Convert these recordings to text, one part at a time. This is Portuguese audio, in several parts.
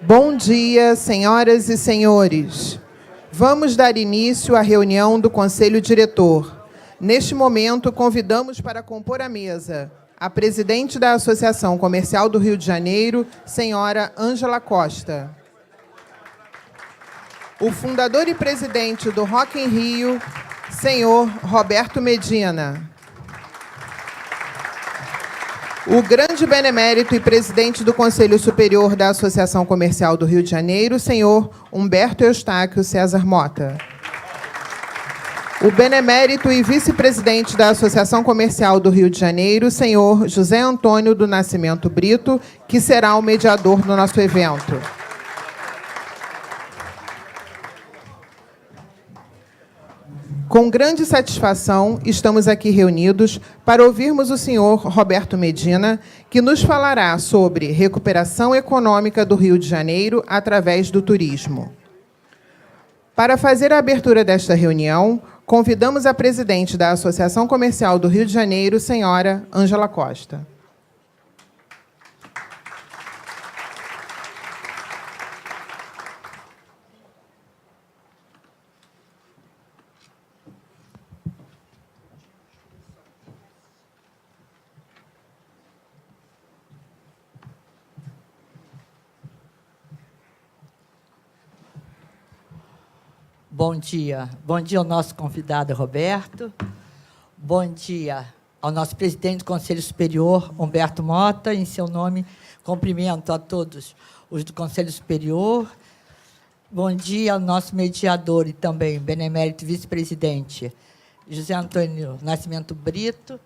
Bom dia, senhoras e senhores. Vamos dar início à reunião do Conselho Diretor. Neste momento, convidamos para compor a mesa a presidente da Associação Comercial do Rio de Janeiro, senhora Ângela Costa. O fundador e presidente do Rock in Rio, senhor Roberto Medina. O grande benemérito e presidente do Conselho Superior da Associação Comercial do Rio de Janeiro, senhor Humberto Eustáquio César Mota. O benemérito e vice-presidente da Associação Comercial do Rio de Janeiro, senhor José Antônio do Nascimento Brito, que será o mediador do nosso evento. Com grande satisfação, estamos aqui reunidos para ouvirmos o senhor Roberto Medina, que nos falará sobre recuperação econômica do Rio de Janeiro através do turismo. Para fazer a abertura desta reunião, convidamos a presidente da Associação Comercial do Rio de Janeiro, senhora Ângela Costa. Bom dia ao nosso convidado Roberto, bom dia ao nosso presidente do Conselho Superior, Humberto Mota. Em seu nome, cumprimento a todos os do Conselho Superior. Bom dia ao nosso mediador e também benemérito vice-presidente, José Antônio Nascimento Brito.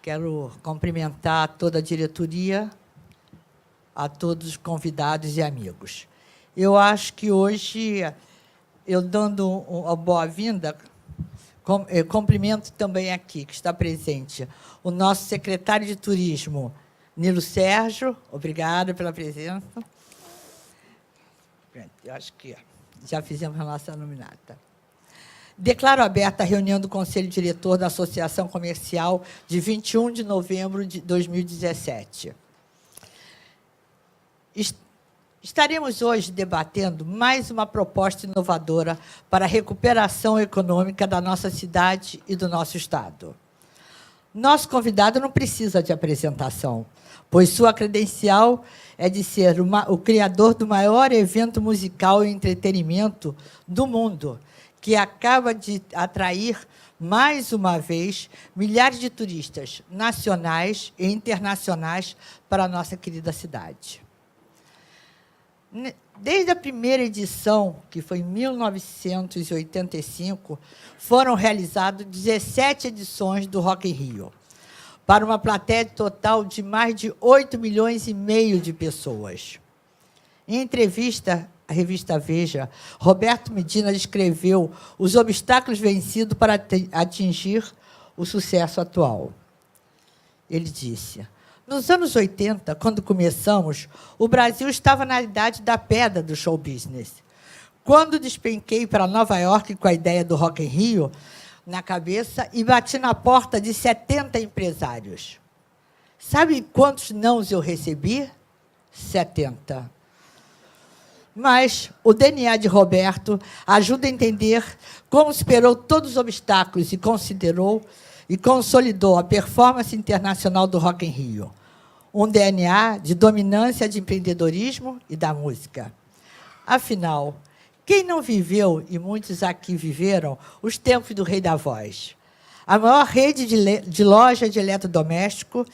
Quero cumprimentar toda a diretoria, a todos os convidados e amigos. Eu acho que hoje, eu dando a boa-vinda, cumprimento também aqui, que está presente, o nosso secretário de Turismo, Nilo Sérgio. Obrigada pela presença. Eu acho que já fizemos a nossa nominata. Declaro aberta a reunião do Conselho Diretor da Associação Comercial de 21 de novembro de 2017. Estaremos hoje debatendo mais uma proposta inovadora para a recuperação econômica da nossa cidade e do nosso Estado. Nosso convidado não precisa de apresentação, pois sua credencial é de ser o criador do maior evento musical e entretenimento do mundo, que acaba de atrair, mais uma vez, milhares de turistas nacionais e internacionais para a nossa querida cidade. Desde a primeira edição, que foi em 1985, foram realizadas 17 edições do Rock in Rio, para uma plateia total de mais de 8,5 milhões de pessoas. Em entrevista à revista Veja, Roberto Medina descreveu os obstáculos vencidos para atingir o sucesso atual. Ele disse: nos anos 80, quando começamos, o Brasil estava na idade da pedra do show business. Quando despenquei para Nova York com a ideia do Rock in Rio na cabeça e bati na porta de 70 empresários. Sabe quantos nãos eu recebi? 70. Mas o DNA de Roberto ajuda a entender como superou todos os obstáculos e considerou e consolidou a performance internacional do Rock in Rio, um DNA de dominância de empreendedorismo e da música. Afinal, quem não viveu, e muitos aqui viveram, os tempos do Rei da Voz, a maior rede de loja de eletrodoméstico,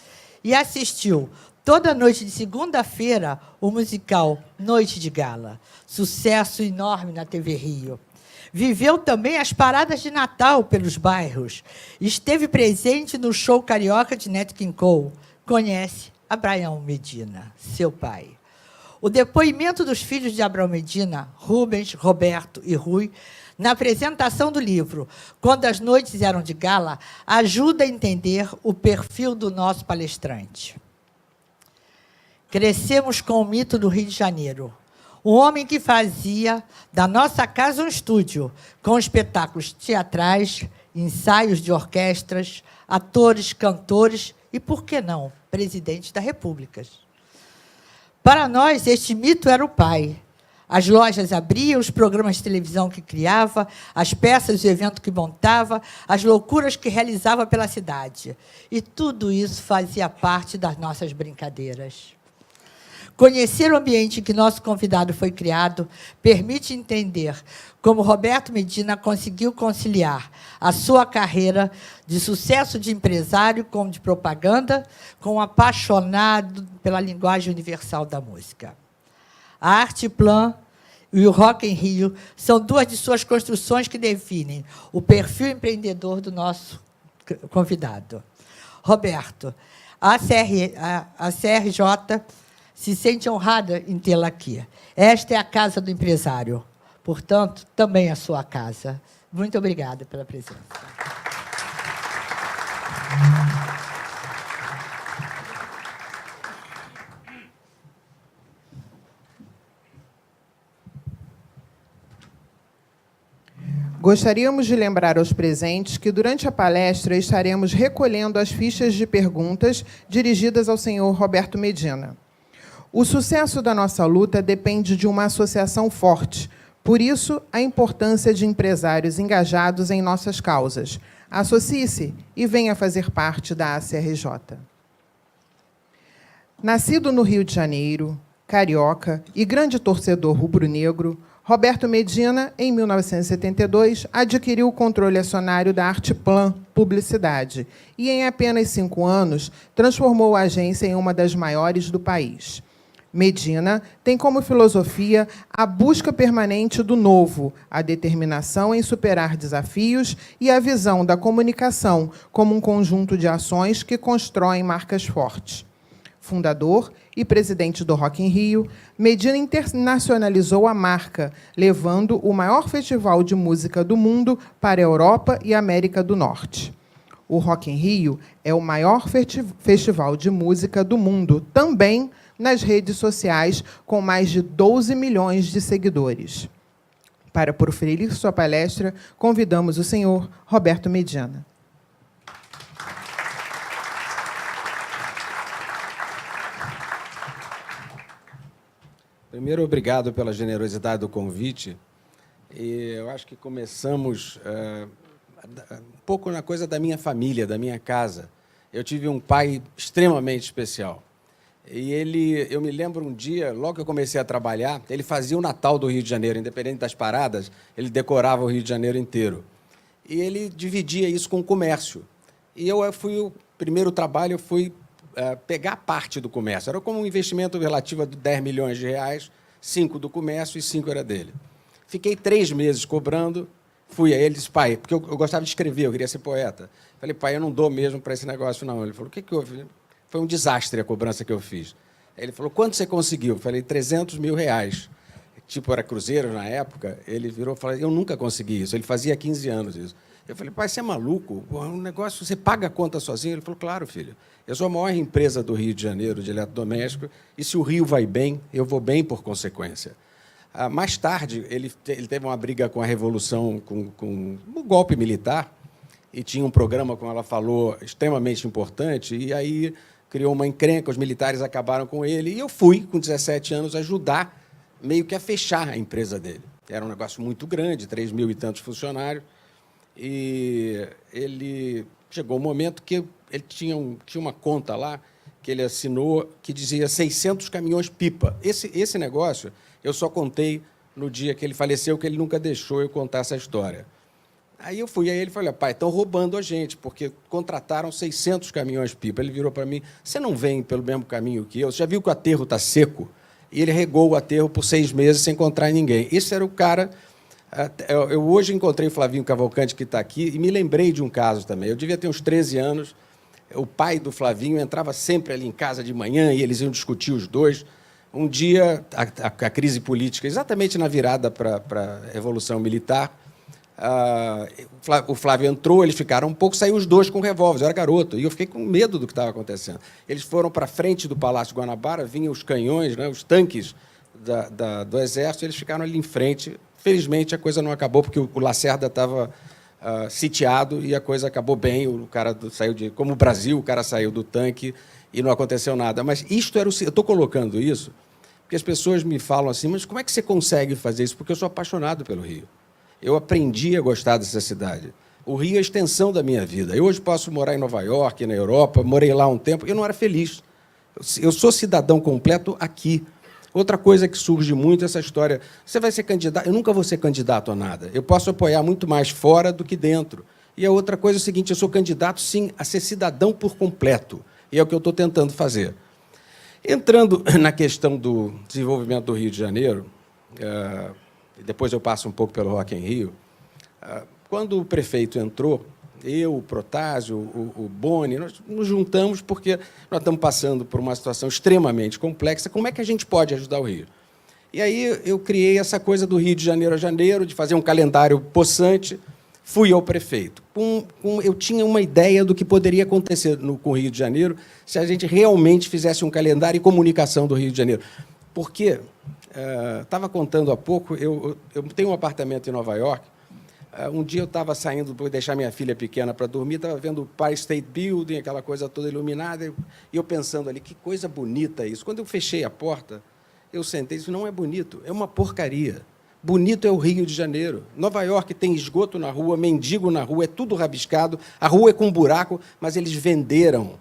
e assistiu toda noite de segunda-feira o musical Noite de Gala, sucesso enorme na TV Rio. Viveu também as paradas de Natal pelos bairros. Esteve presente no show carioca de Nat King Cole. Conhece Abraão Medina, seu pai. O depoimento dos filhos de Abraão Medina, Rubens, Roberto e Rui, na apresentação do livro Quando as Noites Eram de Gala, ajuda a entender o perfil do nosso palestrante. Crescemos com o mito do Rio de Janeiro. Um homem que fazia da nossa casa um estúdio, com espetáculos teatrais, ensaios de orquestras, atores, cantores e, por que não, presidente da República. Para nós, este mito era o pai. As lojas abriam, os programas de televisão que criava, as peças de evento que montava, as loucuras que realizava pela cidade. E tudo isso fazia parte das nossas brincadeiras. Conhecer o ambiente em que nosso convidado foi criado permite entender como Roberto Medina conseguiu conciliar a sua carreira de sucesso de empresário como de propaganda, com um apaixonado pela linguagem universal da música. A Arte Plan e o Rock in Rio são duas de suas construções que definem o perfil empreendedor do nosso convidado. Roberto, a CRJ se sente honrada em tê-la aqui. Esta é a casa do empresário, portanto, também a sua casa. Muito obrigada pela presença. Gostaríamos de lembrar aos presentes que, durante a palestra, estaremos recolhendo as fichas de perguntas dirigidas ao senhor Roberto Medina. O sucesso da nossa luta depende de uma associação forte. Por isso, a importância de empresários engajados em nossas causas. Associe-se e venha fazer parte da ACRJ. Nascido no Rio de Janeiro, carioca e grande torcedor rubro-negro, Roberto Medina, em 1972, adquiriu o controle acionário da Arteplan Publicidade e, em apenas 5 anos, transformou a agência em uma das maiores do país. Medina tem como filosofia a busca permanente do novo, a determinação em superar desafios e a visão da comunicação como um conjunto de ações que constroem marcas fortes. Fundador e presidente do Rock in Rio, Medina internacionalizou a marca, levando o maior festival de música do mundo para a Europa e América do Norte. O Rock in Rio é o maior festival de música do mundo, também nas redes sociais, com mais de 12 milhões de seguidores. Para proferir sua palestra, convidamos o senhor Roberto Medina. Primeiro, obrigado pela generosidade do convite. E eu acho que começamos um pouco na coisa da minha família, da minha casa. Eu tive um pai extremamente especial. E eu me lembro um dia, logo que eu comecei a trabalhar, ele fazia o Natal do Rio de Janeiro, independente das paradas, ele decorava o Rio de Janeiro inteiro. E ele dividia isso com o comércio. E o primeiro trabalho foi pegar parte do comércio. Era como um investimento relativo a 10 milhões de reais, 5 do comércio e 5 era dele. Fiquei 3 meses cobrando, fui a ele e disse, pai, porque eu gostava de escrever, eu queria ser poeta. Falei, pai, eu não dou mesmo para esse negócio, não. Ele falou, o que houve? Foi um desastre a cobrança que eu fiz. Ele falou, quanto você conseguiu? Eu falei, 300 mil reais. Tipo, era cruzeiro na época. Ele virou e falou, eu nunca consegui isso. Ele fazia 15 anos isso. Eu falei, pai, você é maluco? É um negócio, você paga a conta sozinho? Ele falou, claro, filho. Eu sou a maior empresa do Rio de Janeiro de eletrodoméstico e, se o Rio vai bem, eu vou bem por consequência. Mais tarde, ele teve uma briga com a Revolução, com o golpe militar, e tinha um programa, como ela falou, extremamente importante, e aí criou uma encrenca, os militares acabaram com ele, e eu fui, com 17 anos, ajudar meio que a fechar a empresa dele. Era um negócio muito grande, 3 mil e tantos funcionários, e ele chegou um momento que ele tinha uma conta lá que ele assinou que dizia 600 caminhões-pipa. Esse negócio eu só contei no dia que ele faleceu, que ele nunca deixou eu contar essa história. Aí eu fui a ele e falei, pai, estão roubando a gente, porque contrataram 600 caminhões-pipa. Ele virou para mim, você não vem pelo mesmo caminho que eu? Você já viu que o aterro está seco? E ele regou o aterro por 6 meses sem encontrar ninguém. Esse era o cara... Eu hoje encontrei o Flavinho Cavalcante, que está aqui, e me lembrei de um caso também. Eu devia ter uns 13 anos, o pai do Flavinho entrava sempre ali em casa de manhã, e eles iam discutir os dois. Um dia, a crise política, exatamente na virada para a Revolução Militar, o Flávio entrou, eles ficaram um pouco, saiu os dois com revólveres, eu era garoto, e eu fiquei com medo do que estava acontecendo. Eles foram para a frente do Palácio Guanabara, vinham os canhões, né, os tanques do Exército, eles ficaram ali em frente. Felizmente, a coisa não acabou, porque o Lacerda estava sitiado e a coisa acabou bem, o cara saiu como o Brasil, o cara saiu do tanque e não aconteceu nada. Mas isto era eu estou colocando isso Porque as pessoas me falam assim, mas como é que você consegue fazer isso? Porque eu sou apaixonado pelo Rio. Eu aprendi a gostar dessa cidade. O Rio é a extensão da minha vida. Eu hoje posso morar em Nova York, na Europa, morei lá um tempo, eu não era feliz. Eu sou cidadão completo aqui. Outra coisa que surge muito é essa história, você vai ser candidato? Eu nunca vou ser candidato a nada. Eu posso apoiar muito mais fora do que dentro. E a outra coisa é o seguinte, eu sou candidato, sim, a ser cidadão por completo. E é o que eu estou tentando fazer. Entrando na questão do desenvolvimento do Rio de Janeiro, depois eu passo um pouco pelo Rock in Rio, quando o prefeito entrou, eu, o Protásio, o Boni, nós nos juntamos porque nós estamos passando por uma situação extremamente complexa. Como é que a gente pode ajudar o Rio? E aí eu criei essa coisa do Rio de Janeiro a janeiro, de fazer um calendário possante. Fui ao prefeito. Eu tinha uma ideia do que poderia acontecer com o Rio de Janeiro se a gente realmente fizesse um calendário e comunicação do Rio de Janeiro. Porque, estava contando há pouco, eu tenho um apartamento em Nova York. Um dia eu estava saindo para deixar minha filha pequena para dormir, estava vendo o Empire State Building, aquela coisa toda iluminada, e eu pensando ali, que coisa bonita isso. Quando eu fechei a porta, eu sentei e disse, não é bonito, é uma porcaria. Bonito é o Rio de Janeiro. Nova York tem esgoto na rua, mendigo na rua, é tudo rabiscado, a rua é com buraco, mas eles venderam,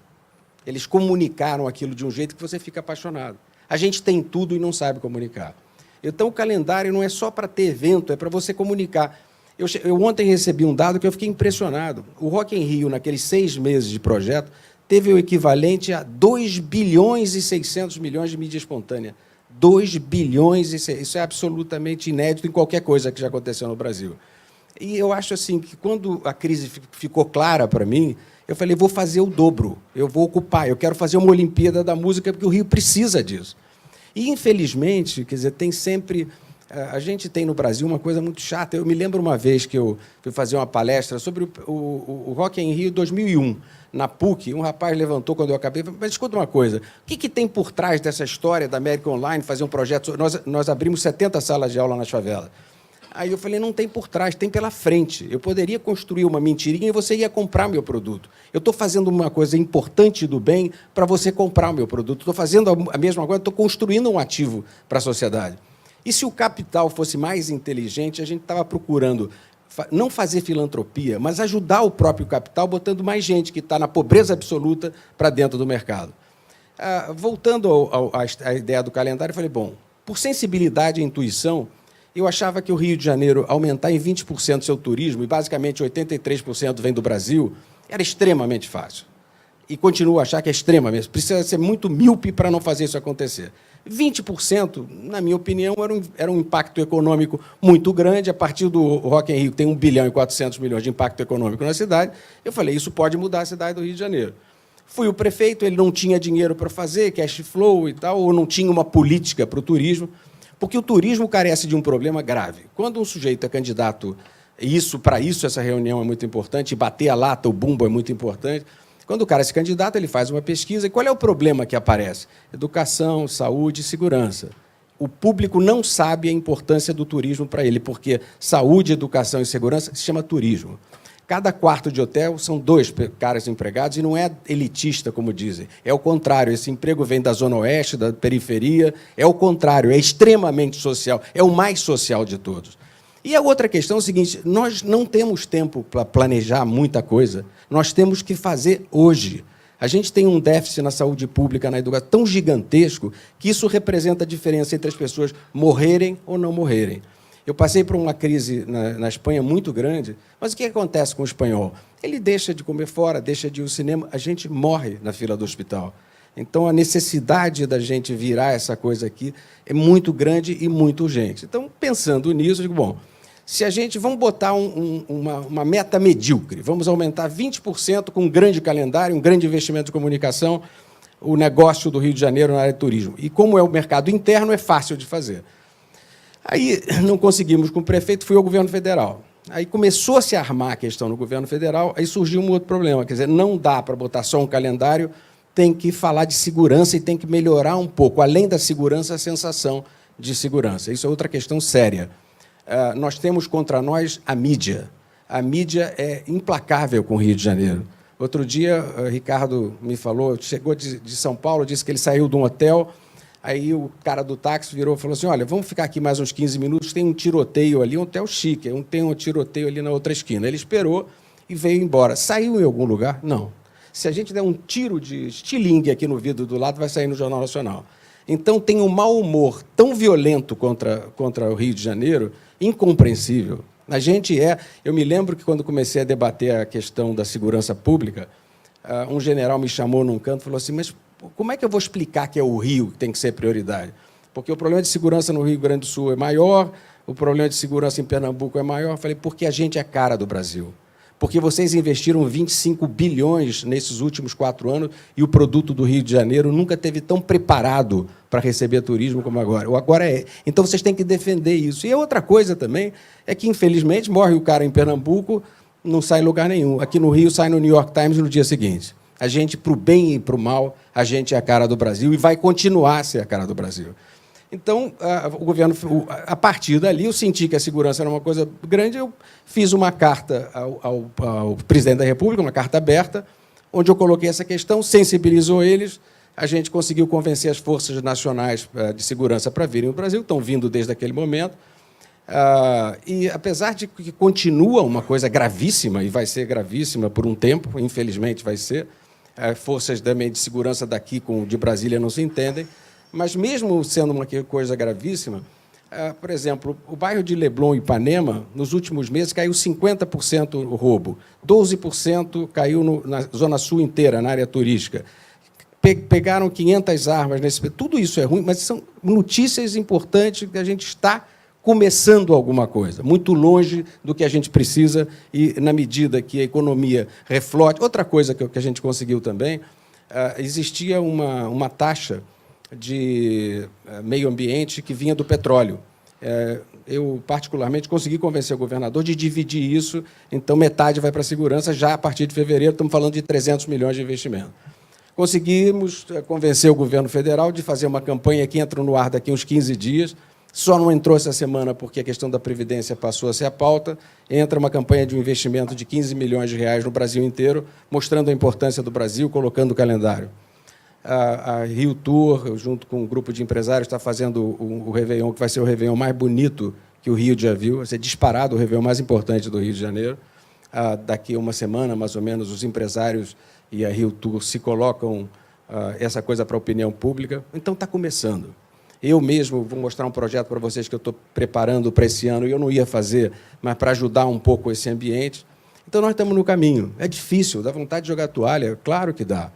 eles comunicaram aquilo de um jeito que você fica apaixonado. A gente tem tudo e não sabe comunicar. Então, o calendário não é só para ter evento, é para você comunicar. Eu ontem recebi um dado que eu fiquei impressionado. O Rock in Rio, naqueles 6 meses de projeto, teve o equivalente a 2 bilhões e 600 milhões de mídia espontânea. 2 bilhões, isso é absolutamente inédito em qualquer coisa que já aconteceu no Brasil. E eu acho assim que, quando a crise ficou clara para mim, eu falei, vou fazer o dobro, eu vou ocupar, eu quero fazer uma Olimpíada da Música, porque o Rio precisa disso. E, infelizmente, quer dizer, tem sempre... A gente tem no Brasil uma coisa muito chata. Eu me lembro uma vez que eu fui fazer uma palestra sobre o Rock in Rio 2001, na PUC. Um rapaz levantou quando eu acabei, mas escuta uma coisa, o que tem por trás dessa história da América Online, fazer um projeto... Nós abrimos 70 salas de aula nas favelas. Aí eu falei, não tem por trás, tem pela frente. Eu poderia construir uma mentirinha e você ia comprar meu produto. Eu estou fazendo uma coisa importante do bem para você comprar o meu produto. Estou fazendo a mesma coisa, estou construindo um ativo para a sociedade. E se o capital fosse mais inteligente, a gente estava procurando não fazer filantropia, mas ajudar o próprio capital, botando mais gente que está na pobreza absoluta para dentro do mercado. Voltando à ideia do calendário, eu falei, bom, por sensibilidade e intuição, eu achava que o Rio de Janeiro aumentar em 20% seu turismo, e basicamente 83% vem do Brasil, era extremamente fácil. E continuo a achar que é extremamente. Precisa ser muito míope para não fazer isso acontecer. 20%, na minha opinião, era um impacto econômico muito grande. A partir do Rock in Rio, que tem 1 bilhão e 400 milhões de impacto econômico na cidade, eu falei, isso pode mudar a cidade do Rio de Janeiro. Fui o prefeito, ele não tinha dinheiro para fazer, cash flow e tal, ou não tinha uma política para o turismo, porque o turismo carece de um problema grave. Quando um sujeito é candidato, para isso essa reunião é muito importante, bater a lata, o bumbo é muito importante. Quando o cara se candidata, ele faz uma pesquisa. E qual é o problema que aparece? Educação, saúde e segurança. O público não sabe a importância do turismo para ele, porque saúde, educação e segurança se chama turismo. Cada quarto de hotel são 2 caras empregados e não é elitista, como dizem. É o contrário, esse emprego vem da zona oeste, da periferia. É o contrário, é extremamente social, é o mais social de todos. E a outra questão é o seguinte, nós não temos tempo para planejar muita coisa, nós temos que fazer hoje. A gente tem um déficit na saúde pública, na educação, tão gigantesco que isso representa a diferença entre as pessoas morrerem ou não morrerem. Eu passei por uma crise na Espanha muito grande, mas o que acontece com o espanhol? Ele deixa de comer fora, deixa de ir ao cinema, a gente morre na fila do hospital. Então, a necessidade da gente virar essa coisa aqui é muito grande e muito urgente. Então, pensando nisso, eu digo, bom, se a gente... Vamos botar uma meta medíocre, vamos aumentar 20% com um grande calendário, um grande investimento de comunicação, o negócio do Rio de Janeiro na área de turismo. E como é o mercado interno, é fácil de fazer. Aí, não conseguimos com o prefeito, fui ao governo federal. Aí começou a se armar a questão no governo federal, aí surgiu um outro problema, quer dizer, não dá para botar só um calendário, tem que falar de segurança e tem que melhorar um pouco, além da segurança, a sensação de segurança. Isso é outra questão séria. Nós temos contra nós a mídia. A mídia é implacável com o Rio de Janeiro. Outro dia, Ricardo me falou, chegou de São Paulo, disse que ele saiu de um hotel, Aí o cara do táxi virou e falou assim, olha, vamos ficar aqui mais uns 15 minutos, tem um tiroteio ali, um hotel chique, tem um tiroteio ali na outra esquina. Ele esperou e veio embora. Saiu em algum lugar? Não. Se a gente der um tiro de estilingue aqui no vidro do lado, vai sair no Jornal Nacional. Então, tem um mau humor tão violento contra o Rio de Janeiro, incompreensível. A gente Eu me lembro que, quando comecei a debater a questão da segurança pública, um general me chamou num canto e falou assim, mas como é que eu vou explicar que é o Rio que tem que ser prioridade? Porque o problema de segurança no Rio Grande do Sul é maior, o problema de segurança em Pernambuco é maior. Eu falei, porque a gente é cara do Brasil. Porque vocês investiram 25 bilhões nesses últimos 4 anos e o produto do Rio de Janeiro nunca esteve tão preparado para receber turismo como agora. Agora é. Então, vocês têm que defender isso. E a outra coisa também é que, infelizmente, morre o cara em Pernambuco, não sai em lugar nenhum. Aqui no Rio, sai no New York Times no dia seguinte. A gente, para o bem e para o mal, a gente é a cara do Brasil e vai continuar a ser a cara do Brasil. Então, o governo, a partir dali, eu senti que a segurança era uma coisa grande, eu fiz uma carta ao presidente da República, uma carta aberta, onde eu coloquei essa questão, sensibilizou eles, a gente conseguiu convencer as forças nacionais de segurança para virem ao Brasil, estão vindo desde aquele momento, e apesar de que continua uma coisa gravíssima, e vai ser gravíssima por um tempo, infelizmente vai ser, forças também de segurança daqui com de Brasília não se entendem, mas, mesmo sendo uma coisa gravíssima, por exemplo, o bairro de Leblon, Ipanema, nos últimos meses, caiu 50% o roubo, 12% caiu na Zona Sul inteira, na área turística. Pegaram 500 armas. Tudo isso é ruim, mas são notícias importantes que a gente está começando alguma coisa, muito longe do que a gente precisa, e, na medida que a economia reflote... Outra coisa que a gente conseguiu também, existia uma taxa de meio ambiente que vinha do petróleo. Eu, particularmente, consegui convencer o governador de dividir isso, então metade vai para a segurança, já a partir de fevereiro, estamos falando de 300 milhões de investimento. Conseguimos convencer o governo federal de fazer uma campanha que entra no ar daqui a uns 15 dias, só não entrou essa semana porque a questão da Previdência passou a ser a pauta, entra uma campanha de um investimento de 15 milhões de reais no Brasil inteiro, mostrando a importância do Brasil, colocando o calendário. A Rio Tour, junto com um grupo de empresários, está fazendo o Réveillon, que vai ser o Réveillon mais bonito que o Rio já viu, vai ser disparado o Réveillon mais importante do Rio de Janeiro. Daqui a uma semana, mais ou menos, os empresários e a Rio Tour se colocam essa coisa para a opinião pública. Então, está começando. Eu mesmo vou mostrar um projeto para vocês que eu estou preparando para esse ano, e eu não ia fazer, mas para ajudar um pouco esse ambiente. Então, nós estamos no caminho. É difícil, dá vontade de jogar toalha? Claro que dá.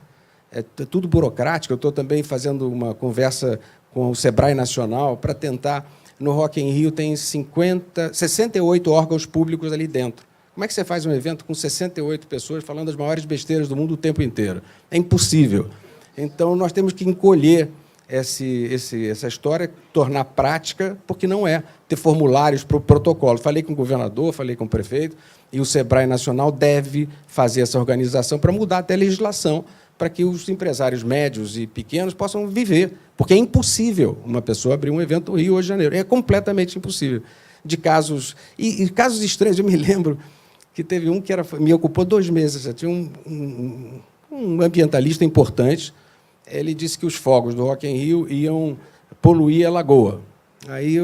É tudo burocrático. Eu estou também fazendo uma conversa com o Sebrae Nacional para tentar... No Rock in Rio tem 68 órgãos públicos ali dentro. Como é que você faz um evento com 68 pessoas falando as maiores besteiras do mundo o tempo inteiro? É impossível. Então, nós temos que encolher essa história, tornar prática, porque não é ter formulários para o protocolo. Falei com o governador, falei com o prefeito, e o Sebrae Nacional deve fazer essa organização para mudar até a legislação, para que os empresários médios e pequenos possam viver, porque é impossível uma pessoa abrir um evento no Rio ou de Janeiro. É completamente impossível. De casos... E casos estranhos, eu me lembro que teve um que me ocupou 2 meses. Tinha um ambientalista importante. Ele disse que os fogos do Rock in Rio iam poluir a lagoa. Aí,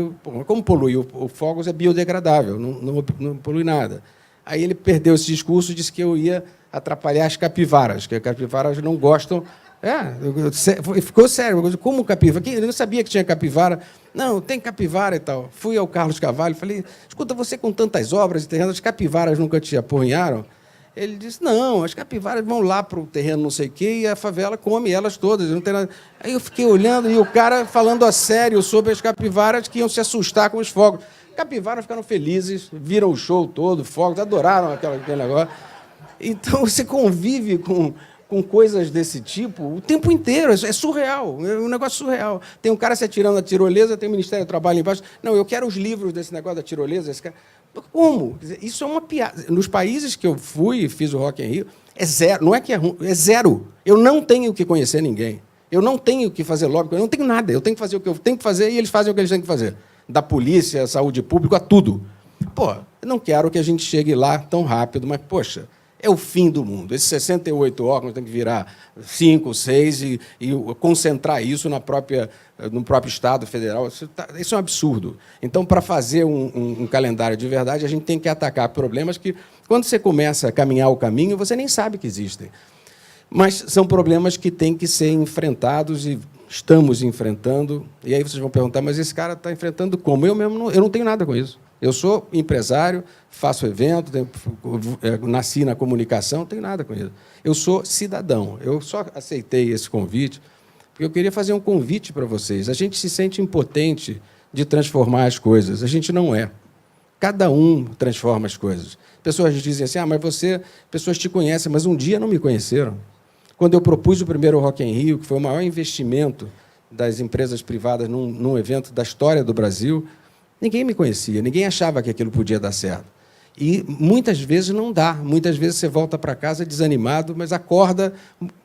como poluir? O fogos é biodegradável, não polui nada. Aí ele perdeu esse discurso e disse que eu ia atrapalhar as capivaras, que as capivaras não gostam. Ficou sério. Como capivara? Eu não sabia que tinha capivara. Não, tem capivara e tal. Fui ao Carlos Carvalho e falei, escuta, você com tantas obras e terrenos, as capivaras nunca te apurrinharam? Ele disse, não, as capivaras vão lá para o terreno não sei o quê e a favela come elas todas. Não tem nada. Aí eu fiquei olhando e o cara falando a sério sobre as capivaras que iam se assustar com os fogos. Capivaras ficaram felizes, viram o show todo, fogos, adoraram aquele negócio. Então, você convive com coisas desse tipo o tempo inteiro. É surreal, é um negócio surreal. Tem um cara se atirando na tirolesa, tem o Ministério do Trabalho embaixo. Não, eu quero os livros desse negócio da tirolesa. Esse cara... Como? Isso é uma piada. Nos países que eu fui e fiz o Rock in Rio, é zero. Não é que é ruim, é zero. Eu não tenho que conhecer ninguém. Eu não tenho que fazer lobby, eu não tenho nada. Eu tenho que fazer o que eu tenho que fazer e eles fazem o que eles têm que fazer. Da polícia, saúde pública, a tudo. Pô, eu não quero que a gente chegue lá tão rápido, mas, poxa, É o fim do mundo. Esses 68 órgãos têm que virar 5, 6 e concentrar isso no próprio Estado federal. Isso é um absurdo. Então, para fazer um calendário de verdade, a gente tem que atacar problemas que, quando você começa a caminhar o caminho, você nem sabe que existem. Mas são problemas que têm que ser enfrentados e estamos enfrentando. E aí vocês vão perguntar, mas esse cara está enfrentando como? Eu mesmo eu não tenho nada com isso. Eu sou empresário, faço evento, nasci na comunicação, não tenho nada com isso. Eu sou cidadão. Eu só aceitei esse convite porque eu queria fazer um convite para vocês. A gente se sente impotente de transformar as coisas. A gente não é. Cada um transforma as coisas. Pessoas dizem assim, mas pessoas te conhecem, mas um dia não me conheceram. Quando eu propus o primeiro Rock in Rio, que foi o maior investimento das empresas privadas num evento da história do Brasil, ninguém me conhecia, ninguém achava que aquilo podia dar certo. E muitas vezes não dá. Muitas vezes você volta para casa desanimado, mas acorda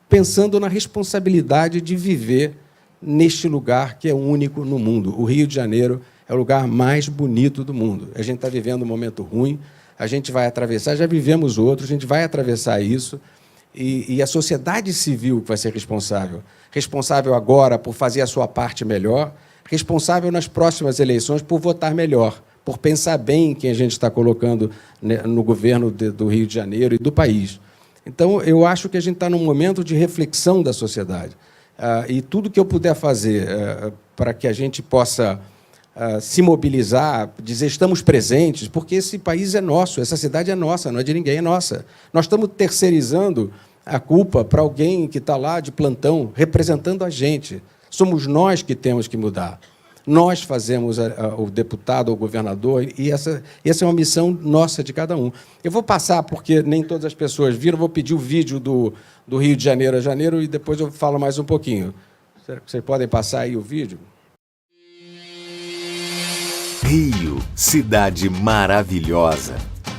pensando na responsabilidade de viver neste lugar que é único no mundo. O Rio de Janeiro é o lugar mais bonito do mundo. A gente está vivendo um momento ruim, a gente vai atravessar, já vivemos outro, a gente vai atravessar isso, e a sociedade civil que vai ser responsável agora por fazer a sua parte melhor, responsável nas próximas eleições por votar melhor, por pensar bem em quem a gente está colocando no governo do Rio de Janeiro e do país. Então, eu acho que a gente está num momento de reflexão da sociedade. E tudo que eu puder fazer para que a gente possa se mobilizar, dizer estamos presentes, porque esse país é nosso, essa cidade é nossa, não é de ninguém, é nossa. Nós estamos terceirizando a culpa para alguém que está lá de plantão, representando a gente. Somos nós que temos que mudar. Nós fazemos o deputado ou o governador, e essa é uma missão nossa de cada um. Eu vou passar, porque nem todas as pessoas viram, vou pedir o vídeo do Rio de Janeiro a janeiro e depois eu falo mais um pouquinho. Será que vocês podem passar aí o vídeo? Rio, cidade maravilhosa.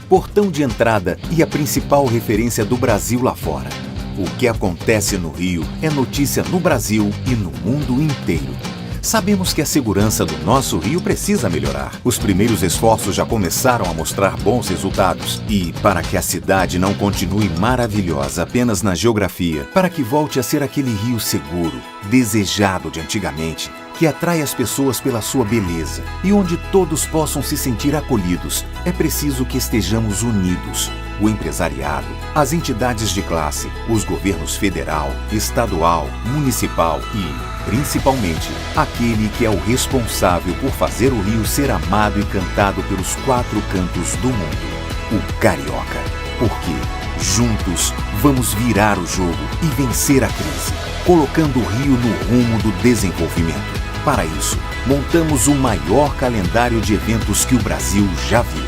Portão de entrada e a principal referência do Brasil lá fora. O que acontece no Rio é notícia no Brasil e no mundo inteiro. Sabemos que a segurança do nosso Rio precisa melhorar. Os primeiros esforços já começaram a mostrar bons resultados. E, para que a cidade não continue maravilhosa apenas na geografia, para que volte a ser aquele rio seguro, desejado de antigamente, que atrai as pessoas pela sua beleza e onde todos possam se sentir acolhidos, é preciso que estejamos unidos. O empresariado, as entidades de classe, os governos federal, estadual, municipal e, principalmente, aquele que é o responsável por fazer o Rio ser amado e cantado pelos 4 cantos do mundo, o carioca. Porque, juntos, vamos virar o jogo e vencer a crise, colocando o Rio no rumo do desenvolvimento. Para isso, montamos o maior calendário de eventos que o Brasil já viu.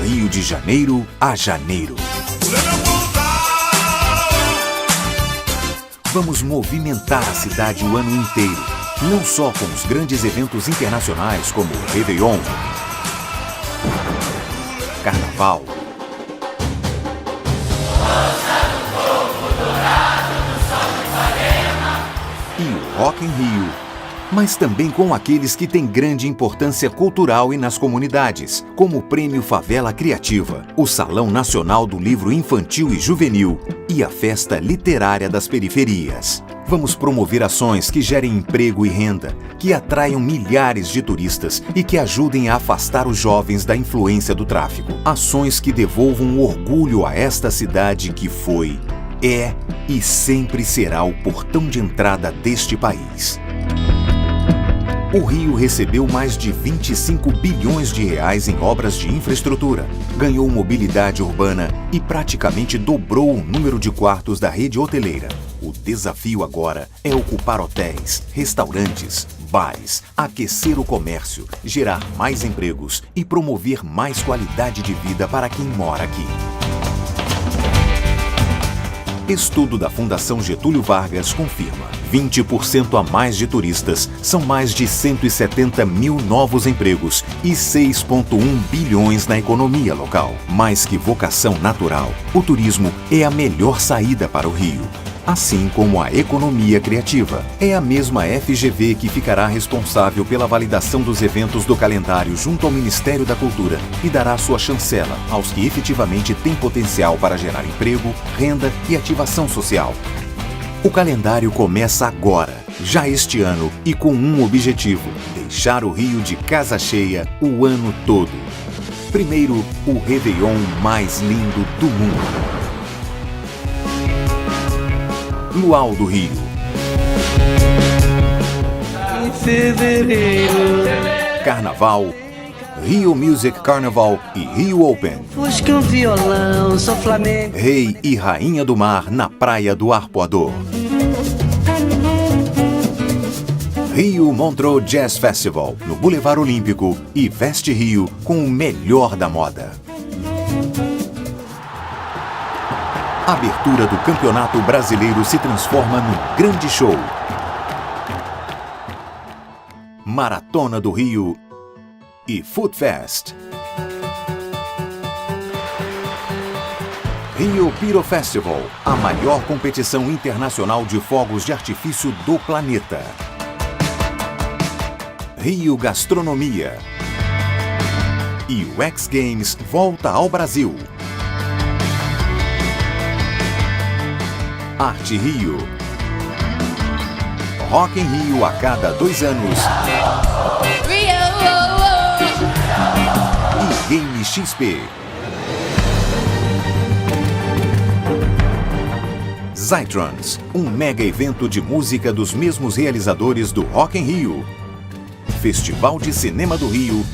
Rio de Janeiro a janeiro. Vamos movimentar a cidade o ano inteiro, não só com os grandes eventos internacionais como o Réveillon, Carnaval, e o Rock in Rio, mas também com aqueles que têm grande importância cultural e nas comunidades, como o Prêmio Favela Criativa, o Salão Nacional do Livro Infantil e Juvenil e a Festa Literária das Periferias. Vamos promover ações que gerem emprego e renda, que atraiam milhares de turistas e que ajudem a afastar os jovens da influência do tráfico. Ações que devolvam orgulho a esta cidade que foi, é e sempre será o portão de entrada deste país. O Rio recebeu mais de 25 bilhões de reais em obras de infraestrutura, ganhou mobilidade urbana e praticamente dobrou o número de quartos da rede hoteleira. O desafio agora é ocupar hotéis, restaurantes, bares, aquecer o comércio, gerar mais empregos e promover mais qualidade de vida para quem mora aqui. Estudo da Fundação Getúlio Vargas confirma: 20% a mais de turistas são mais de 170 mil novos empregos e 6,1 bilhões na economia local. Mais que vocação natural, o turismo é a melhor saída para o Rio. assim como a economia criativa. É a mesma FGV que ficará responsável pela validação dos eventos do calendário junto ao Ministério da Cultura e dará sua chancela aos que efetivamente têm potencial para gerar emprego, renda e ativação social. O calendário começa agora, já este ano, e com um objetivo: deixar o Rio de casa cheia o ano todo. Primeiro, o Réveillon mais lindo do mundo. Luau do Rio. Em fevereiro. Carnaval, Rio Music Carnival e Rio Open. Busque um violão, sou Flamengo. Rei e Rainha do Mar na Praia do Arpoador. Rio Montreux Jazz Festival, no Boulevard Olímpico, e Veste Rio com o melhor da moda. A abertura do Campeonato Brasileiro se transforma num grande show. Maratona do Rio e Food Fest. Rio Pyro Festival, a maior competição internacional de fogos de artifício do planeta. Rio Gastronomia. E o X Games volta ao Brasil. Arte Rio. Rock em Rio a cada 2 anos. E Game XP. Zytrons, um mega evento de música dos mesmos realizadores do Rock em Rio. Festival de Cinema do Rio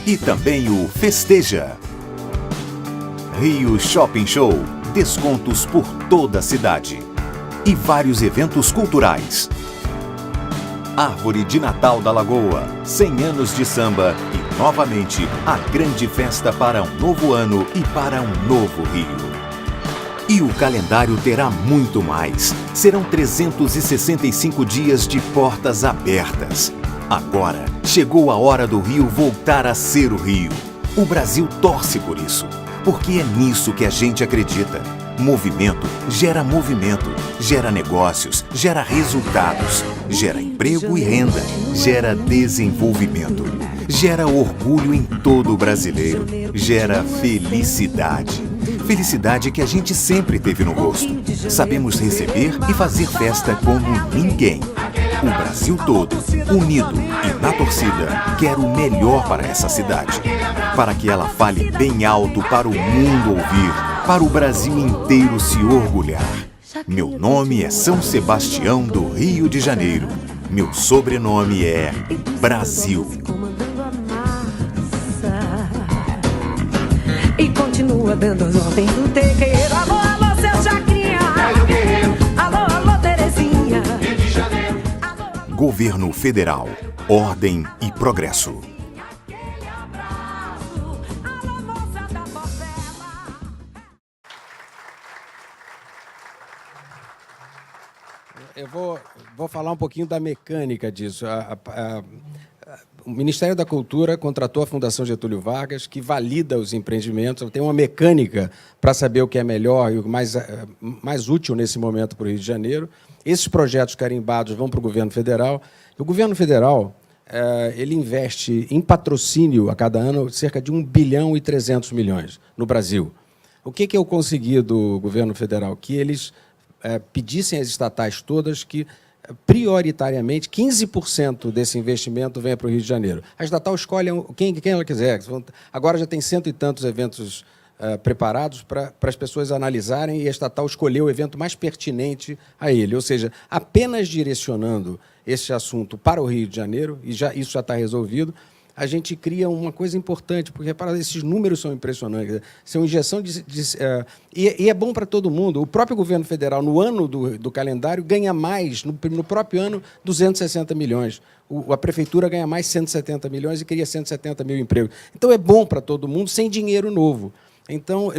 e também o Festeja. Rio Shopping Show, descontos por toda a cidade. E vários eventos culturais. Árvore de Natal da Lagoa, 100 anos de samba e, novamente, a grande festa para um novo ano e para um novo Rio. E o calendário terá muito mais. Serão 365 dias de portas abertas. Agora, chegou a hora do Rio voltar a ser o Rio. O Brasil torce por isso, porque é nisso que a gente acredita. Movimento, gera negócios, gera resultados, gera emprego e renda, gera desenvolvimento, gera orgulho em todo brasileiro, gera felicidade. Felicidade que a gente sempre teve no rosto. Sabemos receber e fazer festa como ninguém. O Brasil todo, unido e na torcida, quer o melhor para essa cidade. Para que ela fale bem alto para o mundo ouvir, para o Brasil inteiro se orgulhar. Meu nome é São Sebastião do Rio de Janeiro. Meu sobrenome é Brasil. E continua dando as ordens do terreiro. Alô, alô, seu Chacrinha. Alô, alô, Terezinha. Governo Federal. Ordem e progresso. Eu vou falar um pouquinho da mecânica disso. O Ministério da Cultura contratou a Fundação Getúlio Vargas, que valida os empreendimentos, tem uma mecânica para saber o que é melhor e o mais útil nesse momento para o Rio de Janeiro. Esses projetos carimbados vão para o governo federal. O governo federal ele investe em patrocínio a cada ano cerca de 1 bilhão e 300 milhões no Brasil. O que eu consegui do governo federal? Que eles pedissem às estatais todas que, prioritariamente, 15% desse investimento venha para o Rio de Janeiro. A estatal escolhe quem ela quiser. Agora já tem 100 e tantos eventos preparados para as pessoas analisarem e a estatal escolher o evento mais pertinente a ele. Ou seja, apenas direcionando esse assunto para o Rio de Janeiro, e isso já está resolvido, a gente cria uma coisa importante, porque, repara, esses números são impressionantes. São injeção e é bom para todo mundo. O próprio governo federal, no ano do calendário, ganha mais, no próprio ano, 260 milhões. A prefeitura ganha mais 170 milhões e cria 170 mil empregos. Então, é bom para todo mundo, sem dinheiro novo. Então,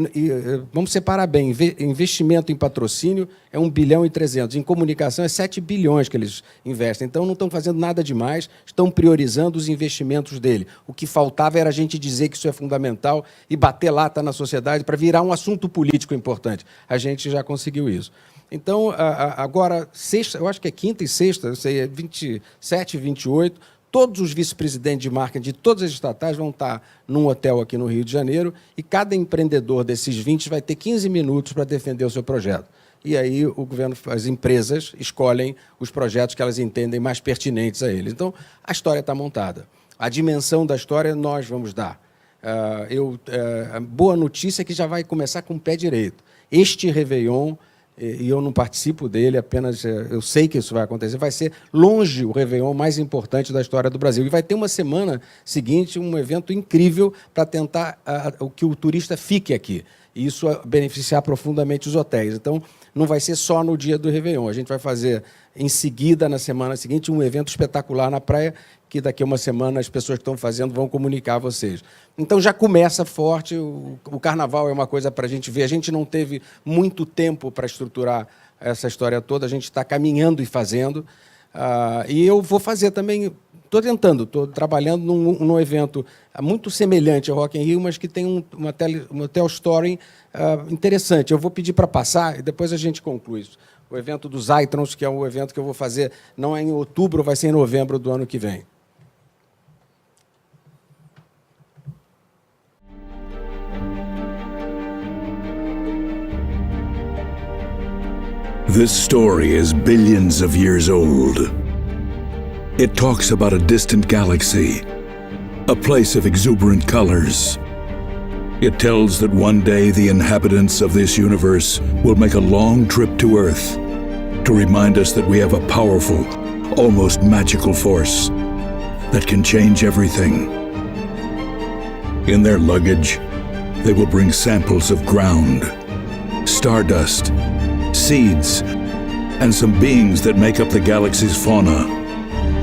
vamos separar bem. Investimento em patrocínio é 1,3 bilhão. Em comunicação é 7 bilhões que eles investem. Então, não estão fazendo nada demais, estão priorizando os investimentos dele. O que faltava era a gente dizer que isso é fundamental e bater lata na sociedade para virar um assunto político importante. A gente já conseguiu isso. Então, agora, sexta, eu acho que é quinta e sexta, eu sei, é 27 e 28, todos os vice-presidentes de marketing de todas as estatais vão estar num hotel aqui no Rio de Janeiro e cada empreendedor desses 20 vai ter 15 minutos para defender o seu projeto. E aí o governo, as empresas escolhem os projetos que elas entendem mais pertinentes a eles. Então, a história está montada. A dimensão da história nós vamos dar. A boa notícia é que já vai começar com o pé direito. Este Réveillon, e eu não participo dele, apenas eu sei que isso vai acontecer, vai ser longe o Réveillon mais importante da história do Brasil. E vai ter uma semana seguinte, um evento incrível para tentar que o turista fique aqui. E isso beneficiar profundamente os hotéis. Então, não vai ser só no dia do Réveillon. A gente vai fazer, em seguida, na semana seguinte, um evento espetacular na praia, que daqui a uma semana as pessoas que estão fazendo vão comunicar a vocês. Então, já começa forte. O Carnaval é uma coisa para a gente ver. A gente não teve muito tempo para estruturar essa história toda. A gente está caminhando e fazendo. E eu vou fazer também... Estou trabalhando num evento muito semelhante ao Rock in Rio, mas que tem uma tell-story interessante. Eu vou pedir para passar e depois a gente conclui isso. O evento dos Zytrons, que é um evento que eu vou fazer, não é em outubro, vai ser em novembro do ano que vem. This story is billions of years old. It talks about a distant galaxy, a place of exuberant colors. It tells that one day the inhabitants of this universe will make a long trip to Earth to remind us that we have a powerful, almost magical force that can change everything. In their luggage, they will bring samples of ground, stardust, seeds, and some beings that make up the galaxy's fauna.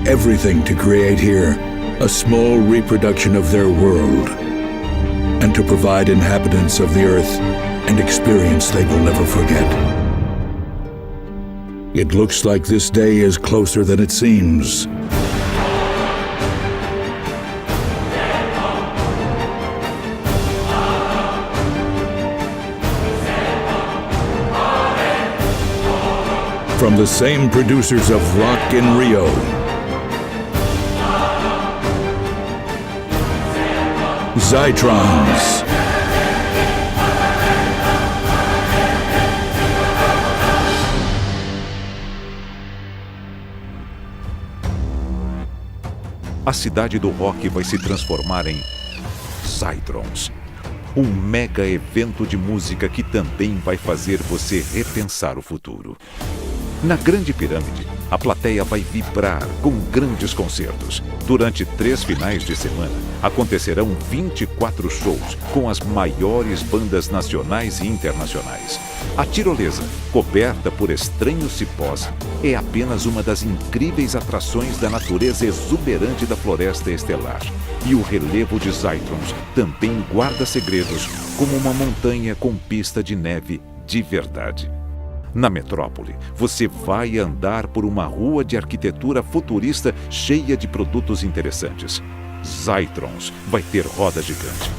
Everything to create here a small reproduction of their world and to provide inhabitants of the Earth an experience they will never forget. It looks like this day is closer than it seems. From the same producers of Rock in Rio, Zytrons. A cidade do rock vai se transformar em Zytrons, um mega evento de música que também vai fazer você repensar o futuro. Na Grande Pirâmide, a plateia vai vibrar com grandes concertos. Durante 3 finais de semana, acontecerão 24 shows com as maiores bandas nacionais e internacionais. A tirolesa, coberta por estranhos cipós, é apenas uma das incríveis atrações da natureza exuberante da Floresta Estelar. E o relevo de Zytrons também guarda segredos, como uma montanha com pista de neve de verdade. Na metrópole, você vai andar por uma rua de arquitetura futurista cheia de produtos interessantes. Zytrons vai ter roda gigante,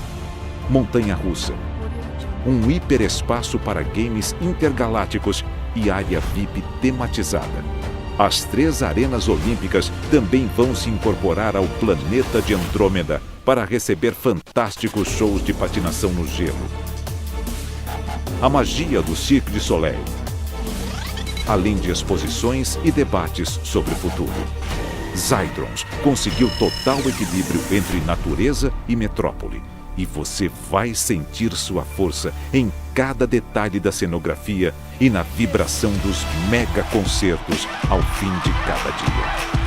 montanha-russa, um hiperespaço para games intergalácticos e área VIP tematizada. As 3 arenas olímpicas também vão se incorporar ao planeta de Andrômeda para receber fantásticos shows de patinação no gelo. A magia do Cirque du Soleil, além de exposições e debates sobre o futuro. Zytrons conseguiu total equilíbrio entre natureza e metrópole. E você vai sentir sua força em cada detalhe da cenografia e na vibração dos mega concertos ao fim de cada dia.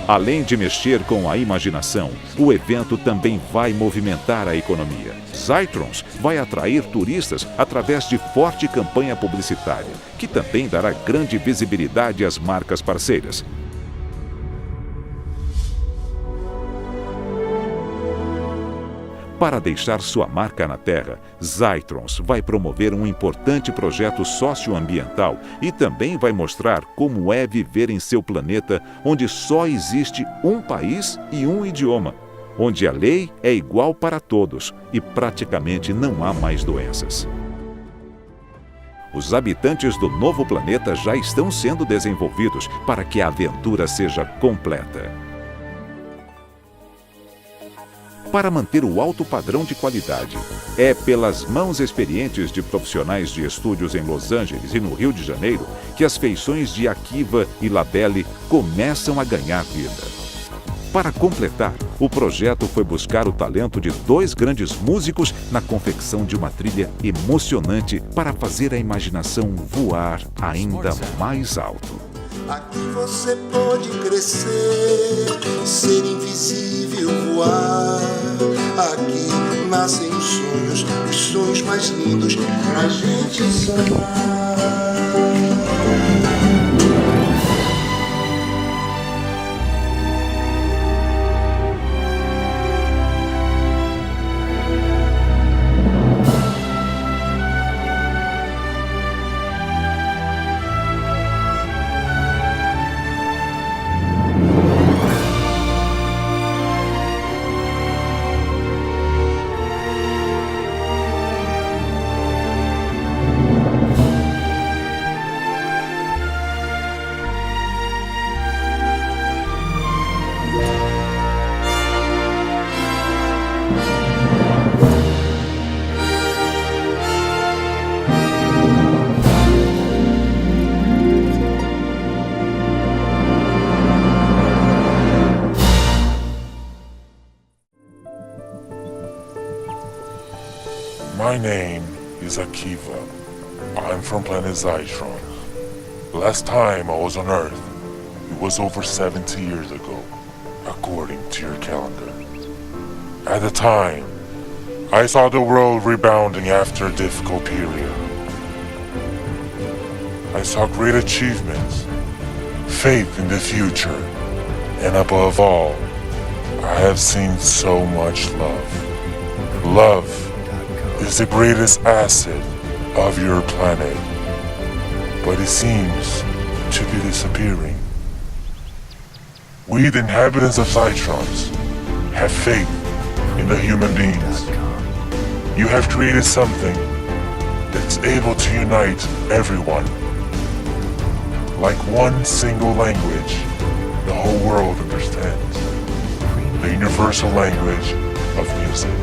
Além de mexer com a imaginação, o evento também vai movimentar a economia. Zytrons vai atrair turistas através de forte campanha publicitária, que também dará grande visibilidade às marcas parceiras. Para deixar sua marca na Terra, Zytrons vai promover um importante projeto socioambiental e também vai mostrar como é viver em seu planeta, onde só existe um país e um idioma, onde a lei é igual para todos e praticamente não há mais doenças. Os habitantes do novo planeta já estão sendo desenvolvidos para que a aventura seja completa. Para manter o alto padrão de qualidade, é pelas mãos experientes de profissionais de estúdios em Los Angeles e no Rio de Janeiro que as feições de Akiva e Labelle começam a ganhar vida. Para completar, o projeto foi buscar o talento de 2 grandes músicos na confecção de uma trilha emocionante para fazer a imaginação voar ainda mais alto. Aqui você pode crescer, ser invisível, voar. Aqui nascem os sonhos mais lindos pra gente sonhar. My name is Akiva. I'm from planet Zytron. Last time I was on Earth, it was over 70 years ago, according to your calendar. At the time, I saw the world rebounding after a difficult period. I saw great achievements, faith in the future, and above all, I have seen so much love. Love is the greatest asset of your planet, but it seems to be disappearing. We, the inhabitants of Zytrons, have faith in the human beings. You have created something that's able to unite everyone. Like one single language, the whole world understands. The universal language of music.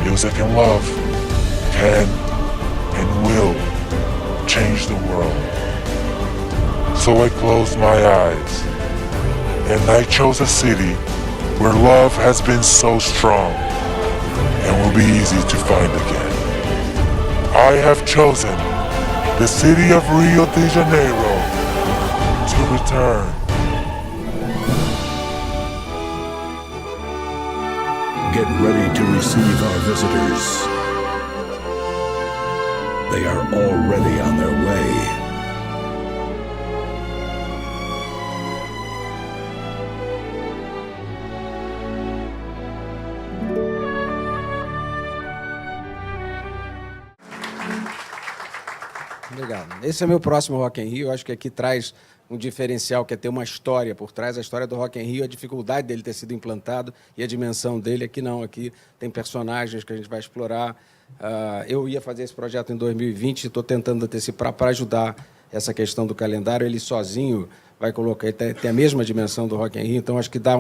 Music and love can and will change the world. So I closed my eyes and I chose a city where love has been so strong and will be easy to find again. I have chosen the city of Rio de Janeiro to return. Get ready to receive our visitors. They are already on their way. Obrigado. Esse é meu próximo Rock in Rio. Eu acho que aqui traz um diferencial, que é ter uma história por trás. A história do Rock in Rio, a dificuldade dele ter sido implantado e a dimensão dele. Aqui não, aqui tem personagens que a gente vai explorar. Eu ia fazer esse projeto em 2020 e estou tentando antecipar para ajudar essa questão do calendário. Ele sozinho vai colocar, ele tem a mesma dimensão do Rock in Rio, então acho que dá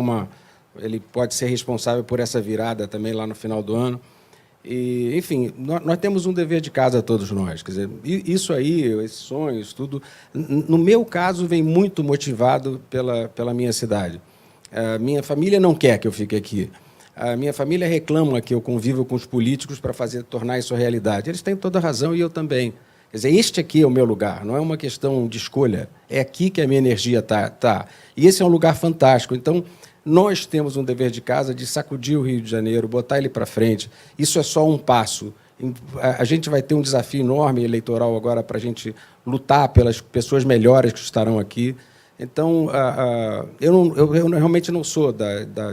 ele pode ser responsável por essa virada também lá no final do ano. E, enfim, nós temos um dever de casa, todos nós. Quer dizer, isso aí, esses sonhos, tudo, no meu caso, vem muito motivado pela minha cidade. A minha família não quer que eu fique aqui. A minha família reclama que eu conviva com os políticos para tornar isso realidade. Eles têm toda a razão e eu também. Quer dizer, este aqui é o meu lugar, não é uma questão de escolha, é aqui que a minha energia está. E esse é um lugar fantástico. Então, nós temos um dever de casa de sacudir o Rio de Janeiro, botar ele para frente. Isso é só um passo. A gente vai ter um desafio enorme eleitoral agora para a gente lutar pelas pessoas melhores que estarão aqui. Então, eu realmente não sou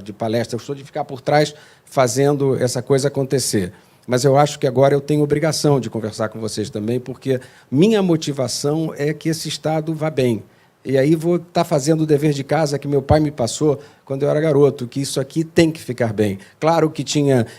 de palestra, eu sou de ficar por trás fazendo essa coisa acontecer. Mas eu acho que agora eu tenho obrigação de conversar com vocês também, porque minha motivação é que esse Estado vá bem. E aí vou estar fazendo o dever de casa que meu pai me passou quando eu era garoto, que isso aqui tem que ficar bem. Claro que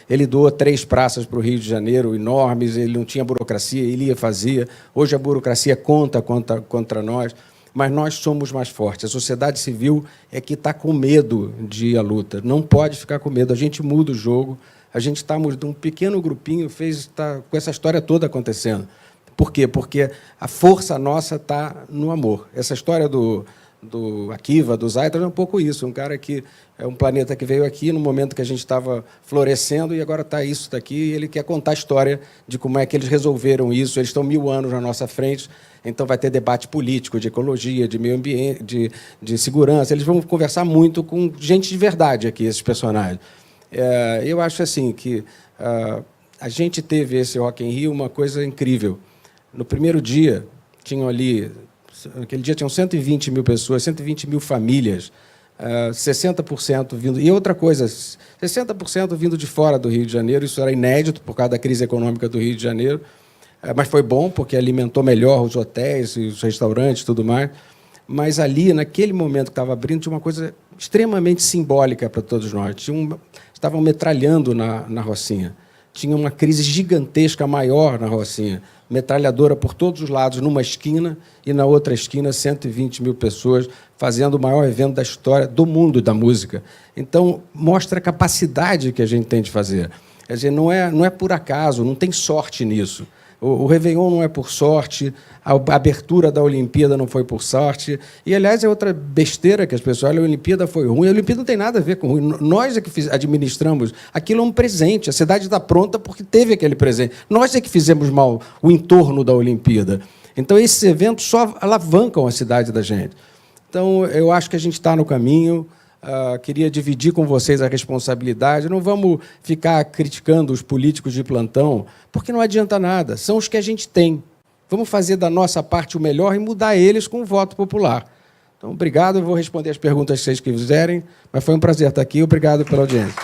ele doou 3 praças para o Rio de Janeiro, enormes, ele não tinha burocracia, ele ia fazia. Hoje a burocracia conta contra nós, mas nós somos mais fortes. A sociedade civil é que está com medo de ir à luta. Não pode ficar com medo. A gente muda o jogo. A gente está um pequeno grupinho, está com essa história toda acontecendo. Por quê? Porque a força nossa está no amor. Essa história do Akiva, do Zaitra, é um pouco isso. Um cara que é um planeta que veio aqui no momento que a gente estava florescendo e agora está isso daqui. E ele quer contar a história de como é que eles resolveram isso. Eles estão 1000 anos na nossa frente, então vai ter debate político, de ecologia, de meio ambiente, de segurança. Eles vão conversar muito com gente de verdade aqui, esses personagens. Eu acho assim que a gente teve esse Rock in Rio uma coisa incrível. No primeiro dia, naquele dia tinham 120 mil pessoas, 120 mil famílias, 60% vindo... E outra coisa, 60% vindo de fora do Rio de Janeiro, isso era inédito por causa da crise econômica do Rio de Janeiro, mas foi bom porque alimentou melhor os hotéis, os restaurantes e tudo mais. Mas ali, naquele momento que estava abrindo, tinha uma coisa extremamente simbólica para todos nós. Estavam metralhando na Rocinha. Tinha uma crise gigantesca maior na Rocinha. Metralhadora por todos os lados, numa esquina, e na outra esquina, 120 mil pessoas fazendo o maior evento da história do mundo da música. Então, mostra a capacidade que a gente tem de fazer. Quer dizer, não é por acaso, não tem sorte nisso. O Réveillon não é por sorte, a abertura da Olimpíada não foi por sorte. E, aliás, é outra besteira que as pessoas olham, a Olimpíada foi ruim. A Olimpíada não tem nada a ver com ruim. Nós é que administramos. Aquilo é um presente. A cidade está pronta porque teve aquele presente. Nós é que fizemos mal o entorno da Olimpíada. Então, esses eventos só alavancam a cidade da gente. Então, eu acho que a gente está no caminho. Queria dividir com vocês a responsabilidade. Não vamos ficar criticando os políticos de plantão, porque não adianta nada. São os que a gente tem. Vamos fazer da nossa parte o melhor e mudar eles com o voto popular. Então, obrigado. Eu vou responder as perguntas que vocês quiserem, mas foi um prazer estar aqui. Obrigado pela audiência.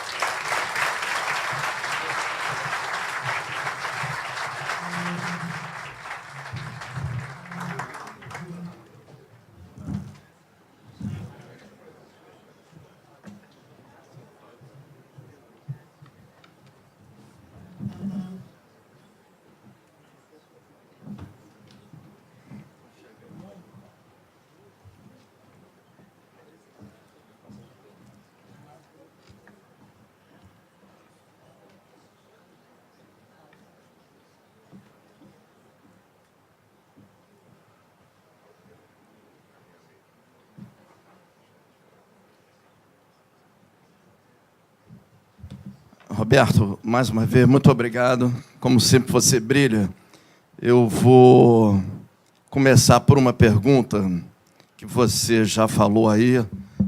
Roberto, mais uma vez, muito obrigado. Como sempre você brilha. Eu vou começar por uma pergunta que você já falou aí.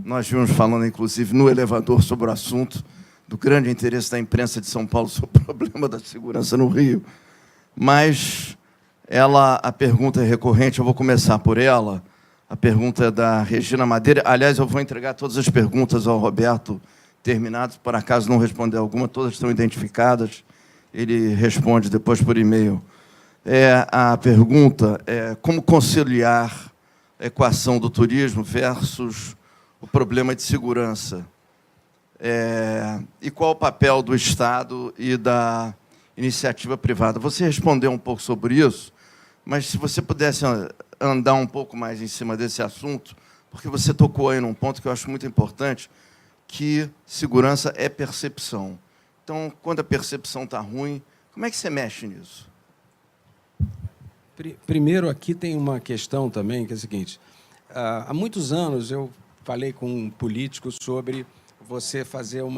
Nós vimos falando, inclusive, no elevador sobre o assunto do grande interesse da imprensa de São Paulo sobre o problema da segurança no Rio. Mas a pergunta é recorrente, eu vou começar por ela. A pergunta é da Regina Madeira. Aliás, eu vou entregar todas as perguntas ao Roberto terminadas, por acaso não responder alguma, todas estão identificadas, ele responde depois por e-mail. A pergunta é como conciliar a equação do turismo versus o problema de segurança? E qual o papel do Estado e da iniciativa privada? Você respondeu um pouco sobre isso, mas se você pudesse andar um pouco mais em cima desse assunto, porque você tocou aí num ponto que eu acho muito importante, que segurança é percepção. Então, quando a percepção está ruim, como é que você mexe nisso? Primeiro, aqui tem uma questão também, que é a seguinte. Há muitos anos eu falei com um político sobre você fazer um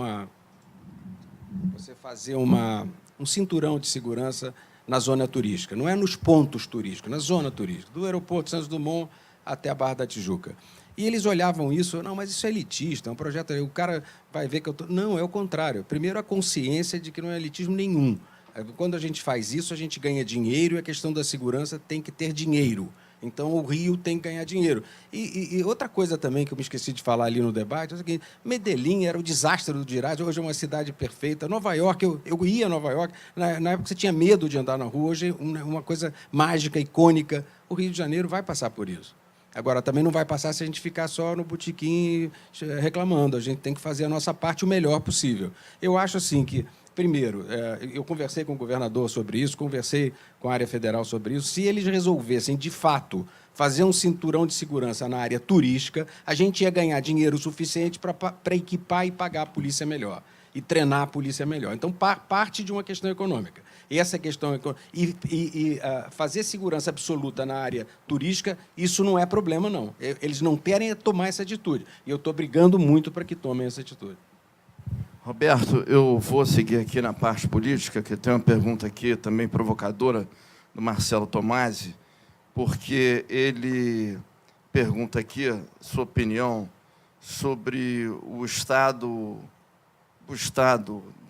cinturão de segurança na zona turística, não é nos pontos turísticos, na zona turística, do aeroporto Santos Dumont até a Barra da Tijuca. E eles olhavam isso, não, mas isso é elitista, é um projeto, o cara vai ver que eu estou... Não, é o contrário. Primeiro, a consciência de que não é elitismo nenhum. Quando a gente faz isso, a gente ganha dinheiro e a questão da segurança tem que ter dinheiro. Então, o Rio tem que ganhar dinheiro. E outra coisa também que eu me esqueci de falar ali no debate é o seguinte: Medellín era o desastre do Dirás, hoje é uma cidade perfeita. Nova York, eu ia a Nova York, na época você tinha medo de andar na rua, hoje é uma coisa mágica, icônica. O Rio de Janeiro vai passar por isso. Agora, também não vai passar se a gente ficar só no botequim reclamando. A gente tem que fazer a nossa parte o melhor possível. Eu acho assim que, primeiro, eu conversei com o governador sobre isso, conversei com a área federal sobre isso. Se eles resolvessem, de fato, fazer um cinturão de segurança na área turística, a gente ia ganhar dinheiro suficiente para equipar e pagar a polícia melhor, e treinar a polícia melhor. Então, parte de uma questão econômica. E essa questão fazer segurança absoluta na área turística, isso não é problema, não. Eles não querem tomar essa atitude. E eu estou brigando muito para que tomem essa atitude. Roberto, eu vou seguir aqui na parte política, que tem uma pergunta aqui também provocadora do Marcelo Tomasi, porque ele pergunta aqui sua opinião sobre o Estado,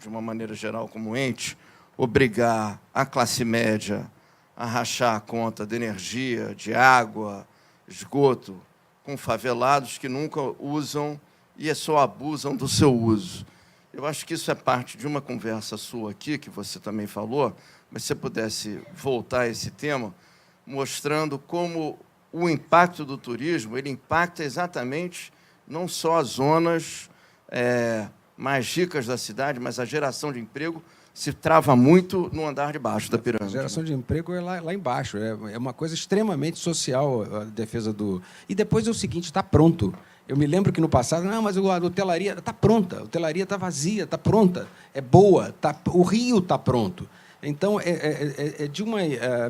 de uma maneira geral, como ente, obrigar a classe média a rachar a conta de energia, de água, esgoto, com favelados que nunca usam e só abusam do seu uso. Eu acho que isso é parte de uma conversa sua aqui, que você também falou, mas se você pudesse voltar a esse tema, mostrando como o impacto do turismo, ele impacta exatamente não só as zonas mais ricas da cidade, mas a geração de emprego se trava muito no andar de baixo da pirâmide. A geração de emprego é lá embaixo. É uma coisa extremamente social a defesa do... E depois é o seguinte, está pronto. Eu me lembro que no passado, não, mas a hotelaria está pronta, a hotelaria está vazia, está pronta, é boa, o Rio está pronto. Então, é de uma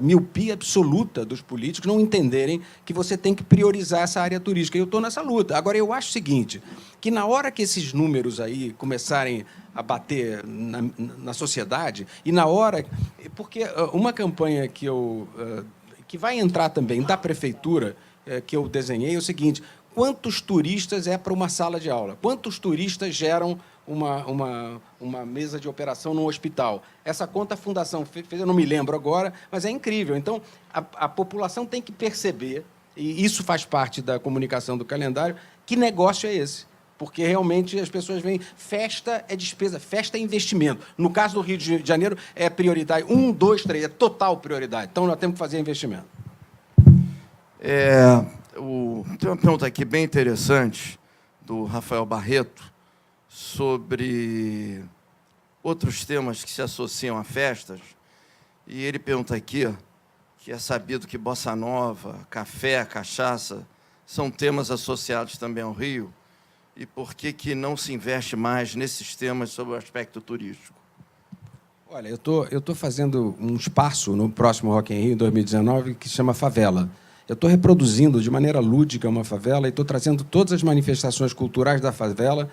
miopia absoluta dos políticos não entenderem que você tem que priorizar essa área turística. E eu estou nessa luta. Agora, eu acho o seguinte, que na hora que esses números aí começarem a bater na sociedade, e na hora... Porque uma campanha que vai entrar também da prefeitura, que eu desenhei, é o seguinte: quantos turistas é para uma sala de aula? Quantos turistas geram uma mesa de operação num hospital? Essa conta a Fundação fez, eu não me lembro agora, mas é incrível. Então, a população tem que perceber, e isso faz parte da comunicação do calendário, que negócio é esse. Porque, realmente, as pessoas veem, festa é despesa, festa é investimento. No caso do Rio de Janeiro, é prioridade. 1, 2, 3, é total prioridade. Então, nós temos que fazer investimento. Tem uma pergunta aqui bem interessante, do Rafael Barreto, sobre outros temas que se associam a festas. E ele pergunta aqui, que é sabido que bossa nova, café, cachaça, são temas associados também ao Rio, e por que não se investe mais nesses temas sobre o aspecto turístico? Olha, eu estou fazendo um espaço no próximo Rock in Rio, em 2019, que se chama Favela. Eu estou reproduzindo de maneira lúdica uma favela e estou trazendo todas as manifestações culturais da favela.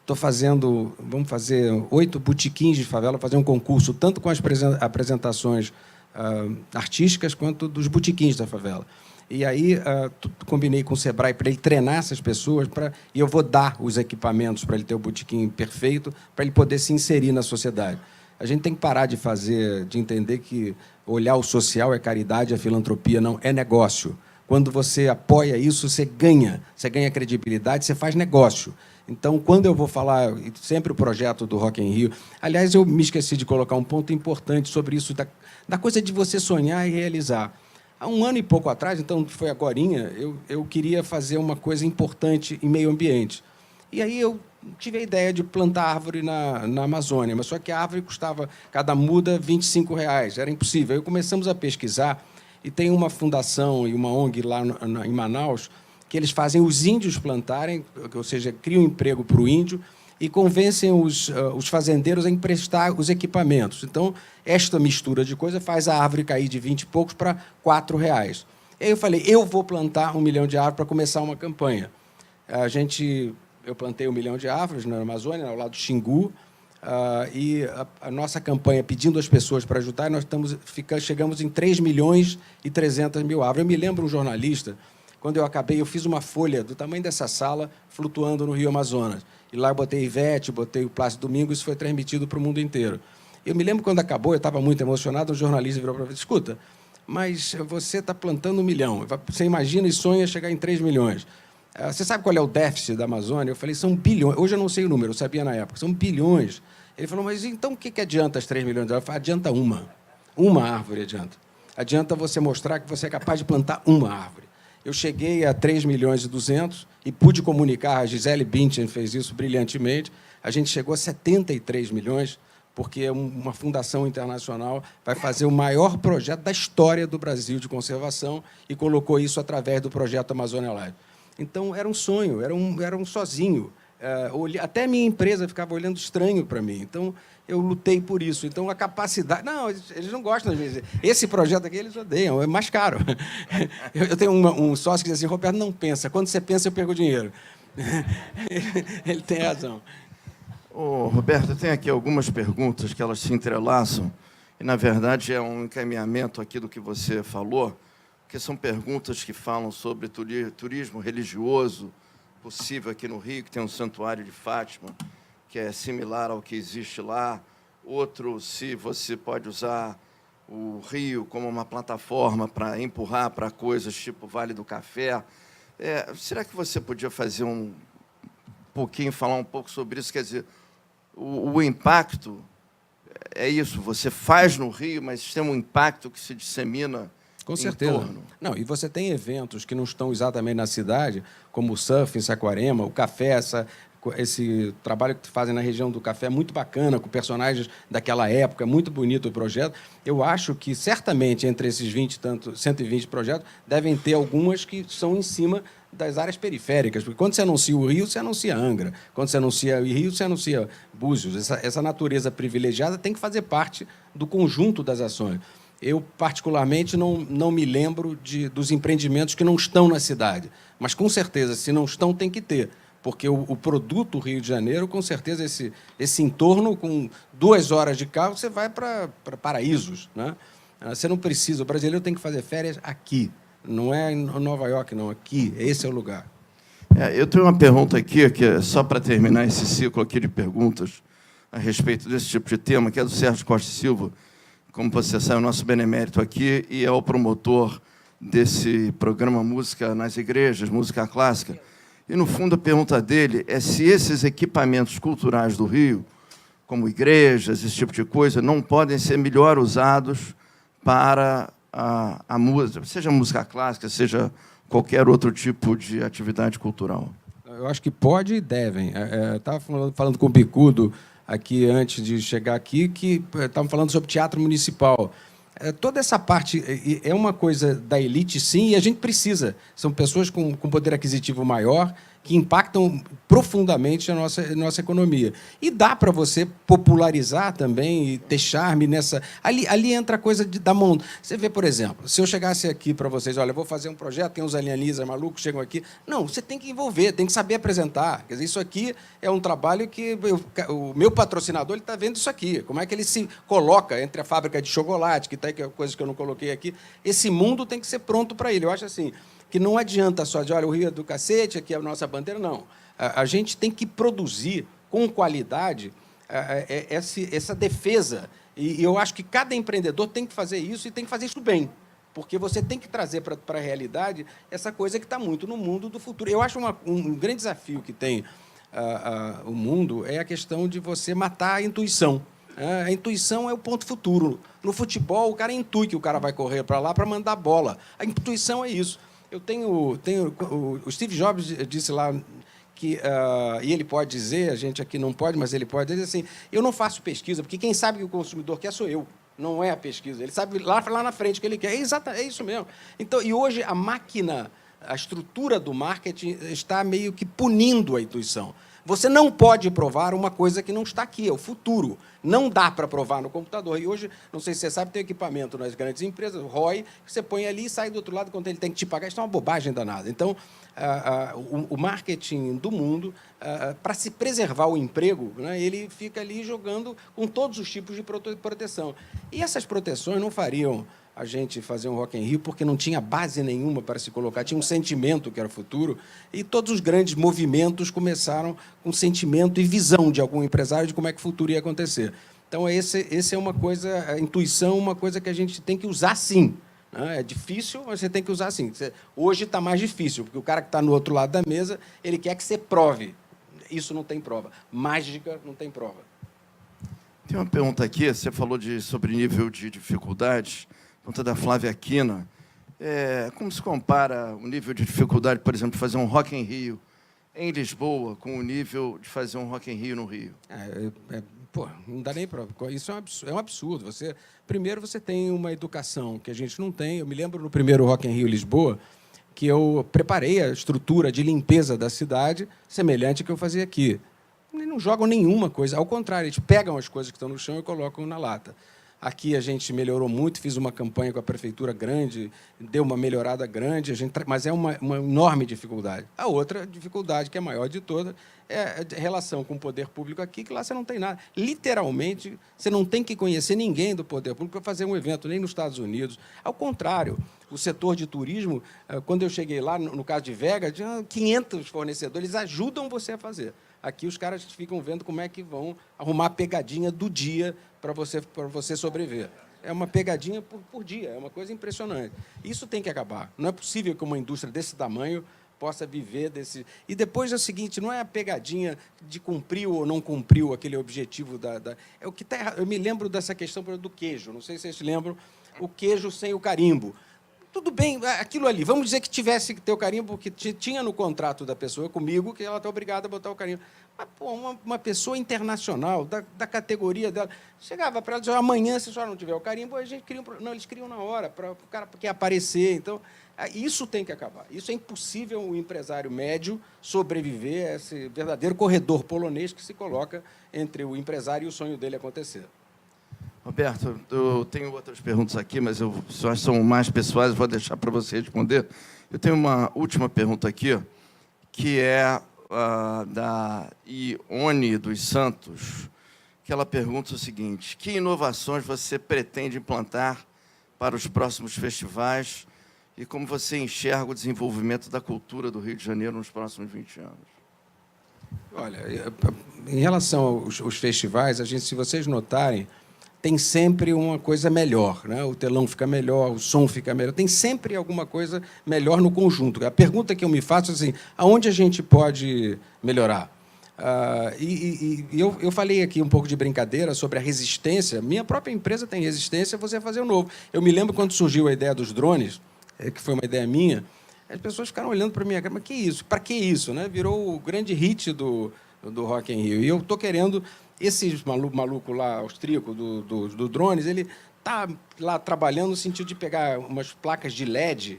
Vamos fazer 8 botequins de favela, fazer um concurso, tanto com as apresentações artísticas quanto dos botequins da favela. E aí combinei com o Sebrae para ele treinar essas pessoas, e eu vou dar os equipamentos para ele ter o botequim perfeito, para ele poder se inserir na sociedade. A gente tem que parar de entender que olhar o social é caridade, a filantropia não, é negócio. Quando você apoia isso, você ganha credibilidade, você faz negócio. Então, quando eu vou falar, sempre o projeto do Rock in Rio... Aliás, eu me esqueci de colocar um ponto importante sobre isso, da coisa de você sonhar e realizar. Há 1 ano e pouco atrás, então foi agorinha, eu queria fazer uma coisa importante em meio ambiente. E aí eu tive a ideia de plantar árvore na Amazônia, mas só que a árvore custava, cada muda, R$ 25, era impossível. Aí começamos a pesquisar, e tem uma fundação e uma ONG lá em Manaus, que eles fazem os índios plantarem, ou seja, criam emprego para o índio, e convencem os fazendeiros a emprestar os equipamentos. Então, esta mistura de coisa faz a árvore cair de 20 e poucos para R$ 4. E aí eu falei, eu vou plantar 1 milhão de árvores para começar uma campanha. Eu plantei 1 milhão de árvores na Amazônia, ao lado do Xingu, E a nossa campanha pedindo às pessoas para ajudar, nós chegamos em 3.300.000 árvores. Eu me lembro um jornalista, quando eu acabei, eu fiz uma folha do tamanho dessa sala flutuando no Rio Amazonas. E lá eu botei Ivete, botei o Plácido Domingos, isso foi transmitido para o mundo inteiro. Eu me lembro quando acabou, eu estava muito emocionado, um jornalista virou para mim: escuta, mas você está plantando 1 milhão, você imagina e sonha chegar em 3 milhões. Você sabe qual é o déficit da Amazônia? Eu falei: são bilhões. Hoje eu não sei o número, eu sabia na época, são bilhões. Ele falou: mas então o que adianta as 3 milhões? Eu falei: adianta uma árvore adianta. Adianta você mostrar que você é capaz de plantar uma árvore. Eu cheguei a 3.200.000 e pude comunicar, a Gisele Bündchen fez isso brilhantemente, a gente chegou a 73 milhões, porque uma fundação internacional vai fazer o maior projeto da história do Brasil de conservação e colocou isso através do projeto Amazônia Live. Então, era um sonho, era um sozinho. Até minha empresa ficava olhando estranho para mim. Então, eu lutei por isso. Então, a capacidade... Não, eles não gostam de mim. Esse projeto aqui, eles odeiam, é mais caro. Eu tenho um sócio que diz assim: Roberto, não pensa. Quando você pensa, eu perco dinheiro. Ele tem razão. Roberto, tem aqui algumas perguntas que elas se entrelaçam. E, na verdade, é um encaminhamento aqui do que você falou, que são perguntas que falam sobre turismo religioso possível aqui no Rio, que tem um santuário de Fátima, que é similar ao que existe lá. Outro, se você pode usar o Rio como uma plataforma para empurrar para coisas tipo Vale do Café. Será que você podia fazer falar um pouco sobre isso? Quer dizer, o impacto é isso, você faz no Rio, mas tem um impacto que se dissemina. Com certeza. Não, e você tem eventos que não estão exatamente na cidade, como o surf em Saquarema, o café, esse trabalho que fazem na região do café é muito bacana, com personagens daquela época, é muito bonito o projeto. Eu acho que, certamente, entre esses 120 projetos, devem ter algumas que são em cima das áreas periféricas, porque quando você anuncia o Rio, você anuncia Angra. Quando você anuncia o Rio, você anuncia Búzios. Essa natureza privilegiada tem que fazer parte do conjunto das ações. Eu, particularmente, não me lembro dos empreendimentos que não estão na cidade. Mas, com certeza, se não estão, tem que ter. Porque o produto Rio de Janeiro, com certeza, esse entorno, com 2 horas de carro, você vai para paraísos, né? Você não precisa. O brasileiro tem que fazer férias aqui. Não é em Nova York, não. Aqui. Esse é o lugar. Eu tenho uma pergunta aqui, que é só para terminar esse ciclo aqui de perguntas a respeito desse tipo de tema, que é do Sérgio Costa Silva. Como você sabe, o nosso benemérito aqui, e é o promotor desse programa Música nas Igrejas, música clássica. E, no fundo, a pergunta dele é se esses equipamentos culturais do Rio, como igrejas, esse tipo de coisa, não podem ser melhor usados para a música, seja música clássica, seja qualquer outro tipo de atividade cultural. Eu acho que pode e devem. Estava falando com o Bicudo aqui antes de chegar aqui, que estavam falando sobre teatro municipal. Toda essa parte é uma coisa da elite, sim, e a gente precisa. São pessoas com poder aquisitivo maior, que impactam profundamente a nossa economia. E dá para você popularizar também e ter charme nessa... Ali entra a coisa da mão. Você vê, por exemplo, se eu chegasse aqui para vocês, olha, eu vou fazer um projeto, tem uns alienistas malucos, chegam aqui. Não, você tem que envolver, tem que saber apresentar. Quer dizer, isso aqui é um trabalho que o meu patrocinador está vendo isso aqui. Como é que ele se coloca entre a fábrica de chocolate, que está aí, coisas que eu não coloquei aqui. Esse mundo tem que ser pronto para ele. Eu acho assim, que não adianta só dizer, olha, o Rio é do cacete, aqui é a nossa bandeira, não. A gente tem que produzir com qualidade essa defesa. E eu acho que cada empreendedor tem que fazer isso e tem que fazer isso bem, porque você tem que trazer para a realidade essa coisa que está muito no mundo do futuro. Eu acho um grande desafio que tem o mundo é a questão de você matar a intuição. A intuição é o ponto futuro. No futebol, o cara intui que o cara vai correr para lá para mandar a bola. A intuição é isso. Eu tenho o Steve Jobs disse lá que, e ele pode dizer, a gente aqui não pode, mas ele pode dizer assim, eu não faço pesquisa, porque quem sabe que o consumidor quer sou eu, não é a pesquisa. Ele sabe lá na frente o que ele quer. É isso mesmo. Então, e hoje a máquina, a estrutura do marketing está meio que punindo a intuição. Você não pode provar uma coisa que não está aqui, é o futuro. Não dá para provar no computador. E hoje, não sei se você sabe, tem equipamento nas grandes empresas, o ROI, que você põe ali e sai do outro lado quando ele tem que te pagar. Isso é uma bobagem danada. Então, o marketing do mundo, para se preservar o emprego, né, ele fica ali jogando com todos os tipos de proteção. E essas proteções não fariam a gente fazer um Rock in Rio porque não tinha base nenhuma para se colocar, tinha um sentimento que era futuro, e todos os grandes movimentos começaram com sentimento e visão de algum empresário de como é que o futuro ia acontecer. Então, esse é uma coisa, a intuição é uma coisa que a gente tem que usar sim. É difícil, mas você tem que usar sim. Hoje está mais difícil, porque o cara que está no outro lado da mesa, ele quer que você prove. Isso não tem prova. Mágica não tem prova. Tem uma pergunta aqui, você falou sobre nível de dificuldade. Pergunta da Flávia Aquina. Como se compara o nível de dificuldade, por exemplo, de fazer um Rock in Rio em Lisboa com o nível de fazer um Rock in Rio no Rio? Pô, não dá nem para... Isso é um absurdo. Primeiro, você tem uma educação que a gente não tem. Eu me lembro no primeiro Rock in Rio Lisboa que eu preparei a estrutura de limpeza da cidade semelhante ao que eu fazia aqui. E não jogam nenhuma coisa. Ao contrário, eles pegam as coisas que estão no chão e colocam na lata. Aqui a gente melhorou muito, fiz uma campanha com a prefeitura grande, deu uma melhorada grande, mas é uma enorme dificuldade. A outra dificuldade, que é a maior de todas, é a relação com o poder público aqui, que lá você não tem nada. Literalmente, você não tem que conhecer ninguém do poder público para fazer um evento, nem nos Estados Unidos. Ao contrário, o setor de turismo, quando eu cheguei lá, no caso de Vegas, tinha 500 fornecedores, eles ajudam você a fazer. Aqui os caras ficam vendo como é que vão arrumar a pegadinha do dia para você sobreviver. É uma pegadinha por dia, é uma coisa impressionante. Isso tem que acabar. Não é possível que uma indústria desse tamanho possa viver desse... E depois é o seguinte, não é a pegadinha de cumpriu ou não cumpriu aquele objetivo É o que está errado. Eu me lembro dessa questão do queijo, não sei se vocês se lembram, o queijo sem o carimbo. Tudo bem, aquilo ali, vamos dizer que tivesse que ter o carimbo, porque tinha no contrato da pessoa comigo que ela está obrigada a botar o carimbo. Mas, pô, uma pessoa internacional, da categoria dela, chegava para ela e dizia, amanhã, se a senhora não tiver o carimbo, a gente cria não, eles criam na hora, para o cara que quer aparecer. Então, isso tem que acabar. Isso é impossível o empresário médio sobreviver a esse verdadeiro corredor polonês que se coloca entre o empresário e o sonho dele acontecer. Roberto, eu tenho outras perguntas aqui, mas são mais pessoais, vou deixar para você responder. Eu tenho uma última pergunta aqui, que é da Ione dos Santos, que ela pergunta o seguinte: que inovações você pretende implantar para os próximos festivais e como você enxerga o desenvolvimento da cultura do Rio de Janeiro nos próximos 20 anos? Olha, em relação aos festivais, se vocês notarem, tem sempre uma coisa melhor, né? O telão fica melhor, o som fica melhor, tem sempre alguma coisa melhor no conjunto. A pergunta que eu me faço é assim, aonde a gente pode melhorar? Eu falei aqui um pouco de brincadeira sobre a resistência. Minha própria empresa tem resistência a você fazer o novo. Eu me lembro quando surgiu a ideia dos drones, que foi uma ideia minha, as pessoas ficaram olhando para a minha cara, mas que isso? Para que isso? Né? Virou o grande hit do Rock in Rio. E eu estou querendo... Esse maluco lá, austríaco, do drones, ele está lá trabalhando no sentido de pegar umas placas de LED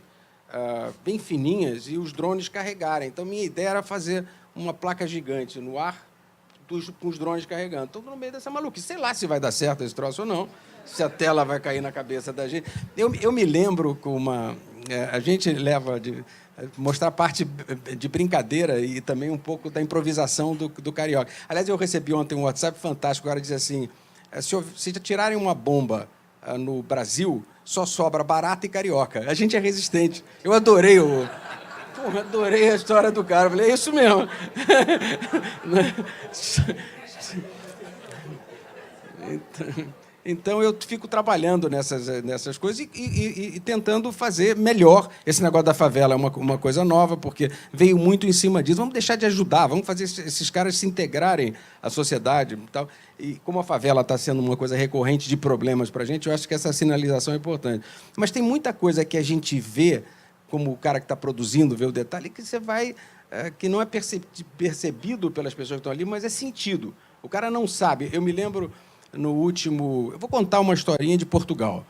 bem fininhas e os drones carregarem. Então, minha ideia era fazer uma placa gigante no ar com os drones carregando. Estou no meio dessa maluquice. Sei lá se vai dar certo esse troço ou não, se a tela vai cair na cabeça da gente. Eu me lembro com a gente leva... mostrar a parte de brincadeira e também um pouco da improvisação do carioca. Aliás, eu recebi ontem um WhatsApp fantástico, o cara dizia assim, se tirarem uma bomba no Brasil, só sobra barata e carioca. A gente é resistente. Eu adorei adorei a história do cara. Eu falei, é isso mesmo. Então, eu fico trabalhando nessas coisas e tentando fazer melhor. Esse negócio da favela é uma coisa nova, porque veio muito em cima disso. Vamos deixar de ajudar, vamos fazer esses caras se integrarem à sociedade. E tal. E como a favela está sendo uma coisa recorrente de problemas para a gente, eu acho que essa sinalização é importante. Mas tem muita coisa que a gente vê, como o cara que está produzindo, vê o detalhe, que você vai... que não é percebido pelas pessoas que estão ali, mas é sentido. O cara não sabe. Eu me lembro... No último... Eu vou contar uma historinha de Portugal.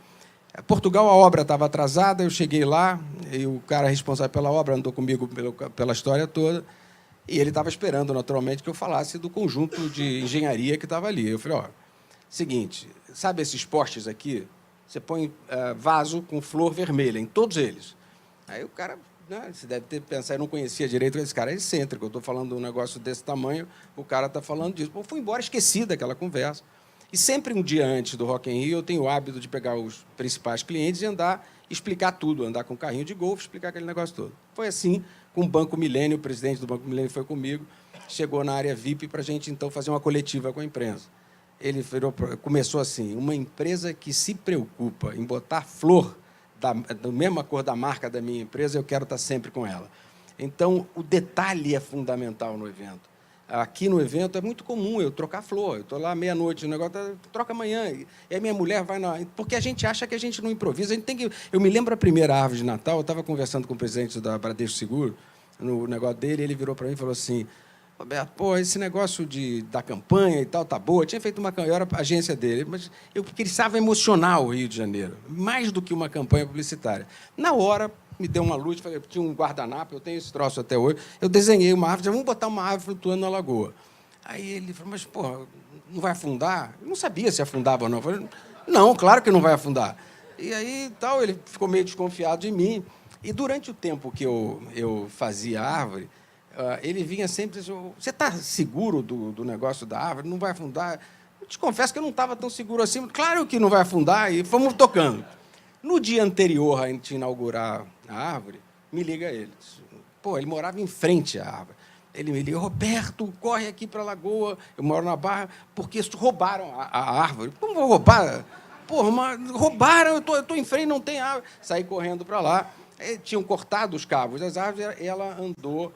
Portugal, a obra estava atrasada, eu cheguei lá, e o cara responsável pela obra andou comigo pela história toda, E ele estava esperando, naturalmente, que eu falasse do conjunto de engenharia que estava ali. Eu falei, ó, seguinte, sabe esses postes aqui? Você põe vaso com flor vermelha em todos eles. Aí o cara, né, você deve ter pensado, eu não conhecia direito, esse cara é excêntrico, eu estou falando de um negócio desse tamanho, o cara está falando disso. Eu fui embora, esqueci daquela conversa. E sempre um dia antes do Rock in Rio, eu tenho o hábito de pegar os principais clientes e andar, explicar tudo, andar com um carrinho de golfe, explicar aquele negócio todo. Foi assim com o Banco Milênio, o presidente do Banco Milênio foi comigo, chegou na área VIP para a gente, então, fazer uma coletiva com a imprensa. Ele começou assim, uma empresa que se preocupa em botar flor da mesma cor da marca da minha empresa, eu quero estar sempre com ela. Então, o detalhe é fundamental no evento. Aqui no evento é muito comum eu trocar flor. Eu estou lá meia-noite, o negócio troca amanhã. E a minha mulher vai na... Porque a gente acha que a gente não improvisa. A gente tem que... Eu me lembro a primeira árvore de Natal, eu estava conversando com o presidente da Bradesco Seguro, no negócio dele, ele virou para mim e falou assim, Roberto, pô, esse negócio da campanha e tal tá boa. Eu tinha feito uma campanha, eu era a agência dele, mas eu precisava emocionar o Rio de Janeiro, mais do que uma campanha publicitária. Na hora, me deu uma luz, falei, tinha um guardanapo, eu tenho esse troço até hoje, eu desenhei uma árvore, vamos botar uma árvore flutuando na lagoa. Aí ele falou, mas, porra, não vai afundar? Eu não sabia se afundava ou não. Eu falei, não, claro que não vai afundar. E aí, tal, ele ficou meio desconfiado de mim. E durante o tempo que eu fazia a árvore, ele vinha sempre dizendo, você está seguro do negócio da árvore? Não vai afundar? Eu te confesso que eu não estava tão seguro assim. Claro que não vai afundar, e fomos tocando. No dia anterior a gente inaugurar a árvore, me liga ele. Pô, ele morava em frente à árvore. Ele me liga, Roberto, corre aqui para a Lagoa, eu moro na Barra, porque roubaram a árvore. Como vou roubar? Porra, mas roubaram, eu estou em frente, não tem árvore. Saí correndo para lá. Tinham cortado os cabos das árvores, ela andou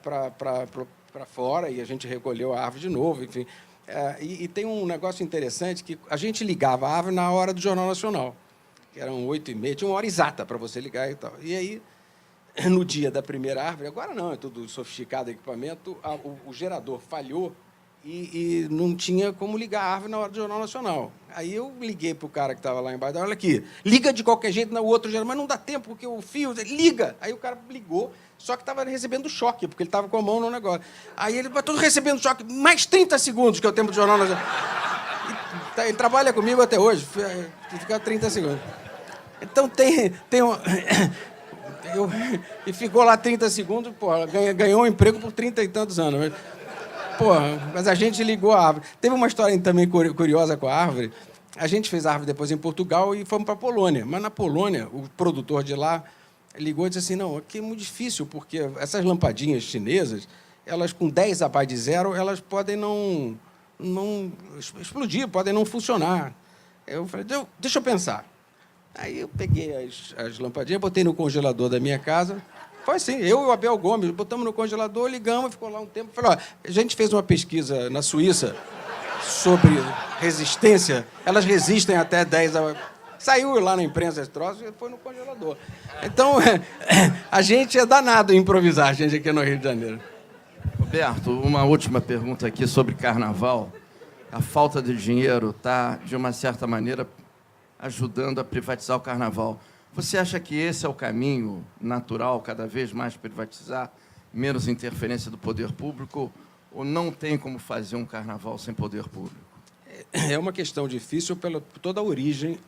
para fora e a gente recolheu a árvore de novo, enfim. E tem um negócio interessante que a gente ligava a árvore na hora do Jornal Nacional, que eram 8h30, tinha uma hora exata para você ligar e tal. E aí, no dia da primeira árvore, agora não, é tudo sofisticado equipamento, o gerador falhou e não tinha como ligar a árvore na hora do Jornal Nacional. Aí eu liguei para o cara que estava lá embaixo, olha aqui, liga de qualquer jeito no outro gerador, mas não dá tempo, porque o fio... Liga! Aí o cara ligou, só que estava recebendo choque, porque ele estava com a mão no negócio. Aí ele estou recebendo choque, mais 30 segundos, que é o tempo do Jornal Nacional. Ele trabalha comigo até hoje, fica 30 segundos. Então tem um... E ficou lá 30 segundos, porra, ganhou um emprego por 30 e tantos anos. Porra, mas a gente ligou a árvore. Teve uma história também curiosa com a árvore. A gente fez a árvore depois em Portugal e fomos para a Polônia. Mas na Polônia, o produtor de lá ligou e disse assim, não, aqui é muito difícil, porque essas lampadinhas chinesas, elas com 10 abaixo de zero, elas podem não explodir, podem não funcionar. Eu falei, deixa eu pensar. Aí eu peguei as lampadinhas, botei no congelador da minha casa. Foi assim, eu e o Abel Gomes, botamos no congelador, ligamos, ficou lá um tempo. Falei, ó, a gente fez uma pesquisa na Suíça sobre resistência, elas resistem até 10... Saiu lá na imprensa esse troço e foi no congelador. Então, a gente é danado em improvisar, a gente aqui no Rio de Janeiro. Roberto, uma última pergunta aqui sobre carnaval. A falta de dinheiro está, de uma certa maneira, ajudando a privatizar o carnaval. Você acha que esse é o caminho natural, cada vez mais privatizar, menos interferência do poder público, ou não tem como fazer um carnaval sem poder público? É uma questão difícil por toda a origem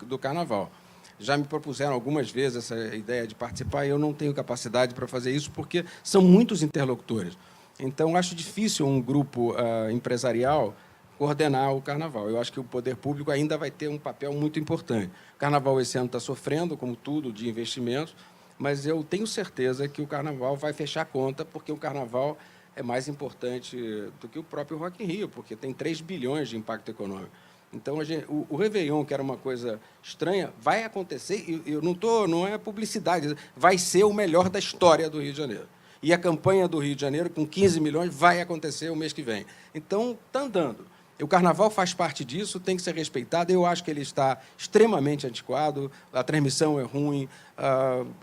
do carnaval. Já me propuseram algumas vezes essa ideia de participar e eu não tenho capacidade para fazer isso porque são muitos interlocutores. Então, acho difícil um grupo empresarial coordenar o carnaval. Eu acho que o poder público ainda vai ter um papel muito importante. O carnaval esse ano está sofrendo, como tudo, de investimentos, mas eu tenho certeza que o carnaval vai fechar a conta, porque o carnaval é mais importante do que o próprio Rock in Rio, porque tem 3 bilhões de impacto econômico. Então, o Réveillon, que era uma coisa estranha, vai acontecer, e eu não é publicidade, vai ser o melhor da história do Rio de Janeiro. E a campanha do Rio de Janeiro, com 15 milhões, vai acontecer o mês que vem. Então, está andando. O carnaval faz parte disso, tem que ser respeitado. Eu acho que ele está extremamente antiquado, a transmissão é ruim.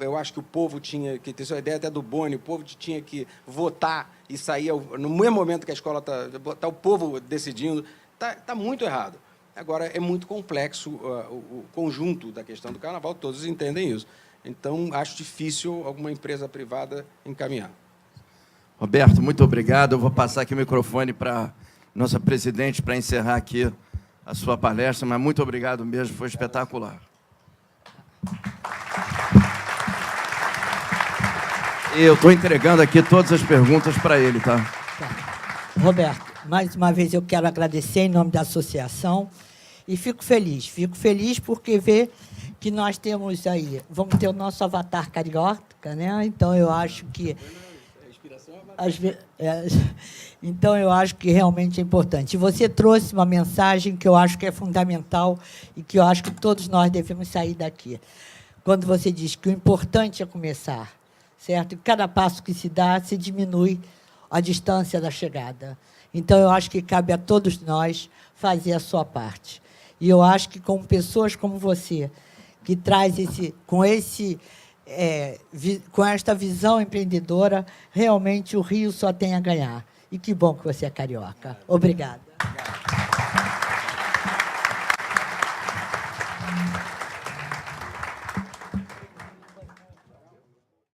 Eu acho que o povo tinha que ter, a ideia até do Boni, o povo tinha que votar e sair no mesmo momento que a escola está o povo decidindo. Está muito errado. Agora, é muito complexo o conjunto da questão do carnaval, todos entendem isso. Então, acho difícil alguma empresa privada encaminhar. Roberto, muito obrigado. Eu vou passar aqui o microfone para nossa presidente para encerrar aqui a sua palestra, mas muito obrigado mesmo, foi espetacular. E eu estou entregando aqui todas as perguntas para ele, tá? Roberto, mais uma vez eu quero agradecer em nome da associação e fico feliz porque ver que nós temos aí, vamos ter o nosso avatar carioca, né? Então eu acho que então eu acho que realmente é importante. E você trouxe uma mensagem que eu acho que é fundamental e que eu acho que todos nós devemos sair daqui. Quando você diz que o importante é começar, certo? E cada passo que se dá, se diminui a distância da chegada. Então, eu acho que cabe a todos nós fazer a sua parte. E eu acho que, com pessoas como você, que traz com esta visão empreendedora, realmente o Rio só tem a ganhar. E que bom que você é carioca. Obrigada.